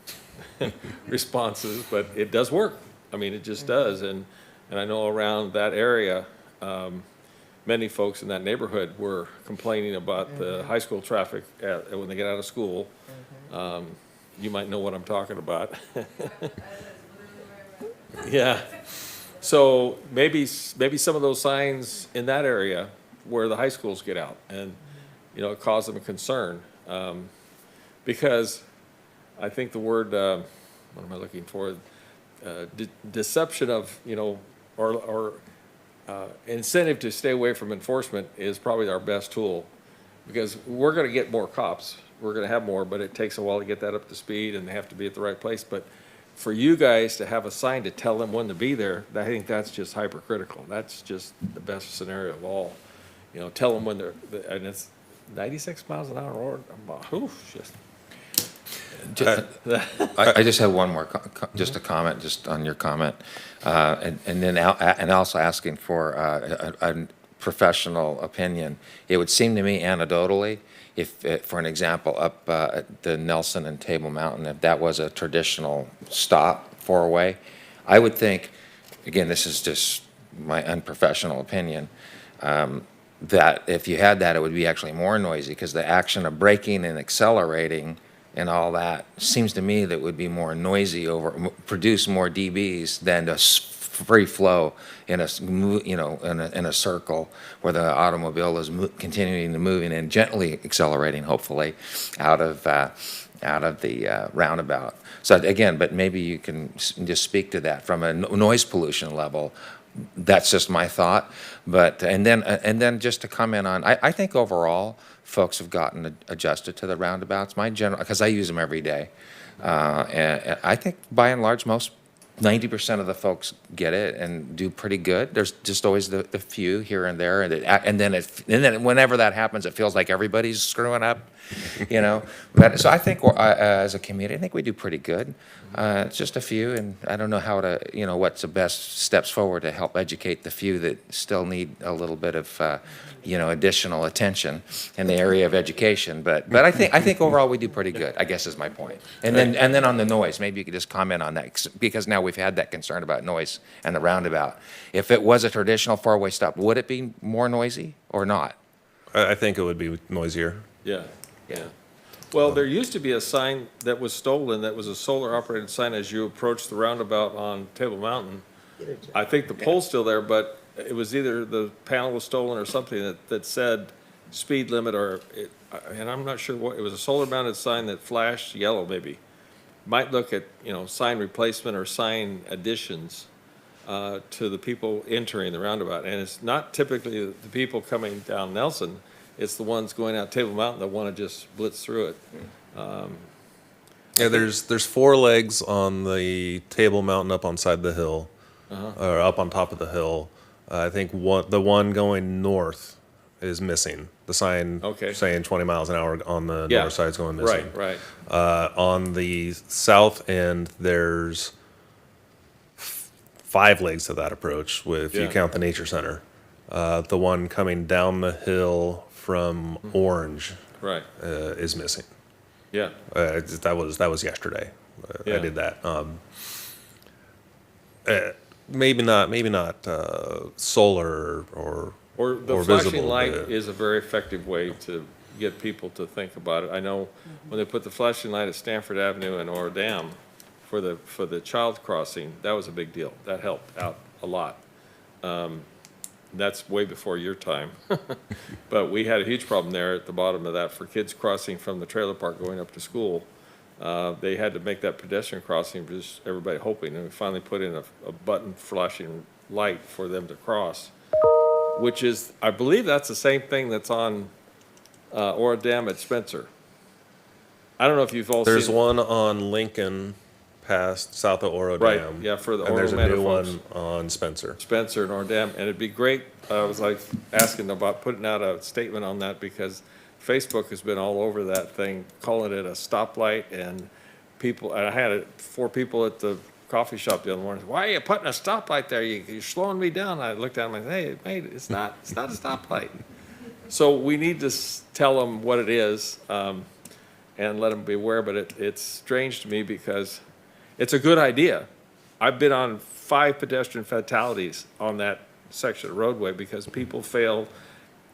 responses, but it does work. I mean, it just does. And I know around that area, many folks in that neighborhood were complaining about the high school traffic when they get out of school. You might know what I'm talking about. Yeah. So maybe some of those signs in that area where the high schools get out, and, cause them a concern. Because I think the word, what am I looking for? Deception of, or incentive to stay away from enforcement is probably our best tool, because we're going to get more cops. We're going to have more, but it takes a while to get that up to speed, and they have to be at the right place. But for you guys to have a sign to tell them when to be there, I think that's just hypercritical. That's just the best scenario of all. Tell them when and it's 96 miles an hour, or, just. I just have one more, just a comment, just on your comment, and then and also asking for a professional opinion. It would seem to me anecdotally, if, for an example, up at the Nelson and Table Mountain, if that was a traditional stop four-way, I would think, again, this is just my unprofessional opinion, that if you had that, it would be actually more noisy, because the action of braking and accelerating and all that seems to me that would be more noisy, produce more dBs than a free flow in a circle where the automobile is continuing to move and gently accelerating, hopefully, out of the roundabout. So again, but maybe you can just speak to that from a noise pollution level. That's just my thought. But and then just to comment on, I think overall folks have gotten adjusted to the roundabouts. My general, because I use them every day, and I think by and large 90% of the folks get it and do pretty good. There's just always the few here and there, and then whenever that happens, it feels like everybody's screwing up, But so I think as a community, I think we do pretty good. It's just a few, and I don't know how to, what's the best steps forward to help educate the few that still need a little bit of, additional attention in the area of education. But I think overall we do pretty good, I guess is my point. And then on the noise, maybe you could just comment on that, because now we've had that concern about noise and the roundabout. If it was a traditional four-way stop, would it be more noisy or not? I think it would be noisier. Yeah. Well, there used to be a sign that was stolen that was a solar-operated sign as you approach the roundabout on Table Mountain. I think the pole's still there, but it was either the panel was stolen or something that said speed limit, and I'm not sure what, it was a solar-mounted sign that flashed yellow maybe. Might look at, sign replacement or sign additions to the people entering the roundabout. And it's not typically the people coming down Nelson, it's the ones going out Table Mountain that want to just blitz through it. Yeah, there's 4 legs on the Table Mountain up on side the hill, or up on top of the hill. I think the one going north is missing. The sign saying 20 miles an hour on the north side is going missing. Right. On the south end, there's 5 legs to that approach, if you count the nature center. The one coming down the hill from Orange Right, is missing. yeah. That was yesterday. Yeah. I did that. Maybe not solar Or the or flashing visible, light but- is a very effective way to get people to think about it. I know when they put the flashing light at Stanford Avenue and Ora Dam for the child crossing, that was a big deal. That helped out a lot. That's way before your time. But we had a huge problem there at the bottom of that for kids crossing from the trailer park going up to school. They had to make that pedestrian crossing, just everybody hoping, and we finally put in a button flashing light for them to cross, which is, I believe that's the same thing that's on Ora Dam at Spencer. I don't know if you've all seen. There's one on Lincoln past south of Oro Right, Dam. yeah, for the And there's a Oro new Manor folks. one on Spencer. Spencer and Ora Dam, and it'd be great, I was like asking about putting out a statement on that because Facebook has been all over that thing, calling it a stoplight, and people, and I had 4 people at the coffee shop the other morning, why are you putting a stoplight there? You're slowing me down. I looked at them and said, hey, mate, it's not a stoplight. So we need to tell them what it is, and let them be aware, but it's strange to me because it's a good idea. I've been on 5 pedestrian fatalities on that section of roadway because people fail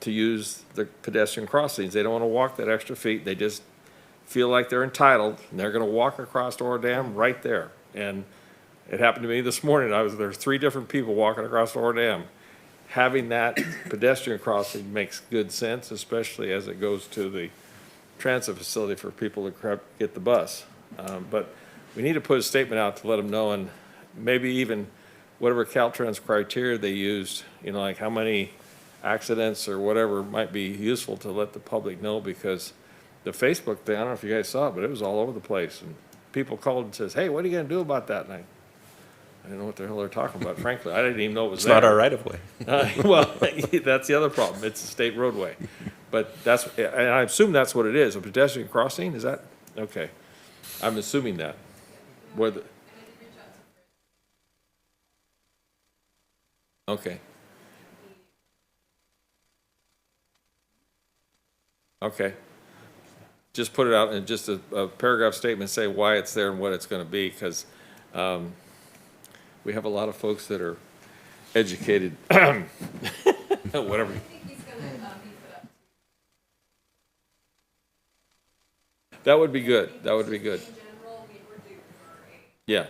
to use the pedestrian crossings. They don't want to walk that extra feet. They just feel like they're entitled, and they're going to walk across Ora Dam right there. And it happened to me this morning. There's 3 different people walking across Ora Dam. Having that pedestrian crossing makes good sense, especially as it goes to the transit facility for people to get the bus. But we need to put a statement out to let them know, and maybe even whatever Caltrans criteria they used, like how many accidents or whatever might be useful to let the public know, because the Facebook thing, I don't know if you guys saw it, but it was all over the place. And people called and says, hey, what are you gonna do about that? And I didn't know what the hell they're talking about, frankly. I didn't even know it was It's there. not our right of way. Well, that's the other problem. It's a state roadway. But and I assume that's what it is, a pedestrian crossing, is that? Okay. I'm assuming that. Okay. Okay. Just put it out in just a paragraph statement, say why it's there and what it's gonna be, because, we have a lot of folks that are educated, whatever. That would be good, that would be good. Yeah.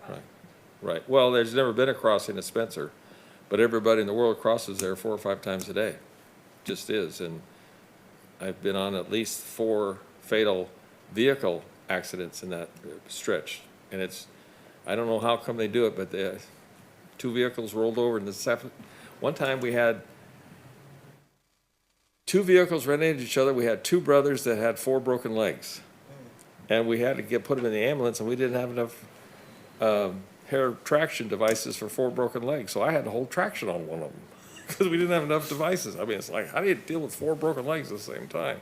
Right, right. Well, there's never been a crossing at Spencer, but everybody in the world crosses there 4 or 5 times a day. Just is, and I've been on at least 4 fatal vehicle accidents in that stretch, and I don't know how come they do it, but 2 vehicles rolled over in the one time we had 2 vehicles running into each other. We had 2 brothers that had 4 broken legs, and we had to put them in the ambulance, and we didn't have enough hair traction devices for 4 broken legs, so I had to hold traction on one of them because we didn't have enough devices. I mean, it's like, how do you deal with 4 broken legs at the same time?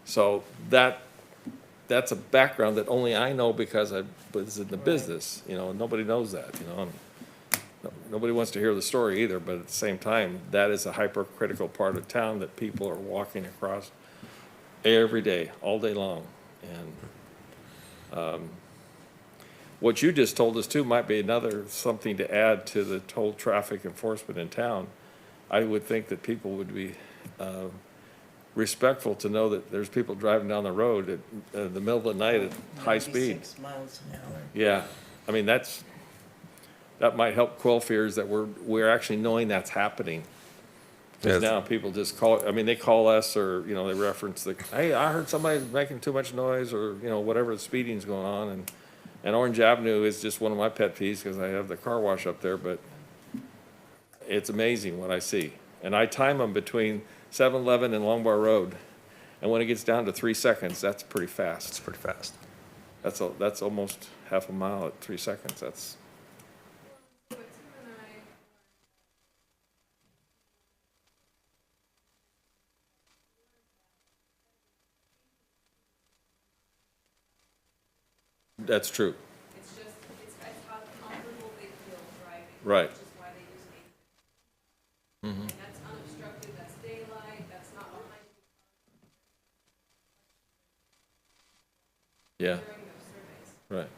So that's a background that only I know because I was in the business, and nobody knows that, and nobody wants to hear the story either, but at the same time, that is a hypercritical part of town that people are walking across every day, all day long. And what you just told us too might be something to add to the whole traffic enforcement in town. I would think that people would be respectful to know that there's people driving down the road at the middle of the night at high speed. 96 miles an hour. Yeah, I mean, that might help quell fears that we're actually knowing that's happening. Because Yes. now people just they call us, or, they reference hey, I heard somebody's making too much noise, or, whatever, the speeding's going on. And Orange Avenue is just one of my pet peeves because I have the car wash up there, but it's amazing what I see. And I time them between 7-Eleven and Longbar Road. And when it gets down to 3 seconds, that's pretty fast. It's pretty fast. That's almost half a mile at 3 seconds. That's true. It's how comfortable they feel driving. Right. Which is why they use Yeah. Right.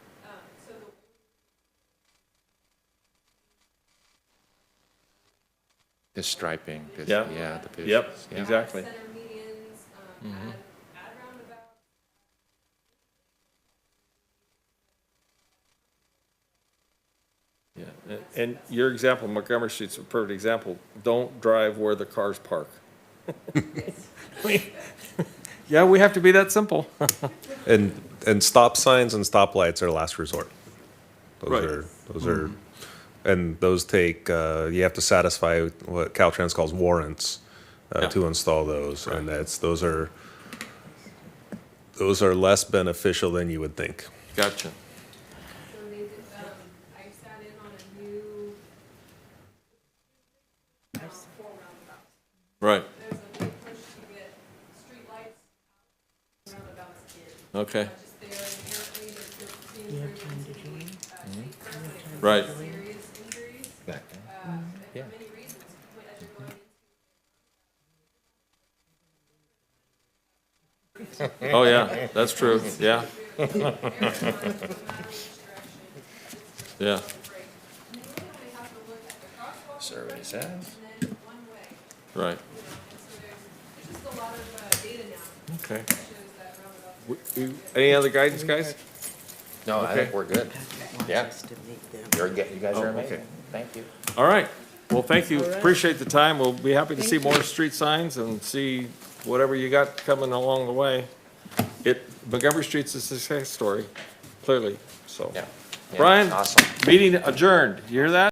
The striping, Yeah. yeah, the Yep, patients, yeah. exactly. Center medians, add roundabouts. Yeah, and your example, Montgomery Street's a perfect example. Don't drive where the cars park. I mean, yeah, we have to be that simple. And stop signs and stoplights are last resort. Right. Those are, and those take, you have to satisfy what Caltrans calls warrants Yeah. to install those. And those are less beneficial than you would think. Gotcha. So they did, I sat in on a new, 4 roundabouts. Right, There's a big push to get streetlights out, roundabouts in. okay, Not just there inherently, there seems to be, safer, right. serious injuries. Yeah. For many reasons, but as you're going into Oh, yeah, that's true, yeah. Yeah, Survey says. right, There's just a lot of data now okay. that shows that roundabouts. Any other guidance, guys? No, I think Okay. we're good. Yeah. To meet them. You guys are Oh, okay. amazing. Thank you. All right, well, thank you, appreciate the time. We'll be happy to see more street signs and see whatever you got coming along the way. Montgomery Street's a success story, clearly, so. Yeah. Yeah, Brian, Awesome. meeting adjourned, you hear that?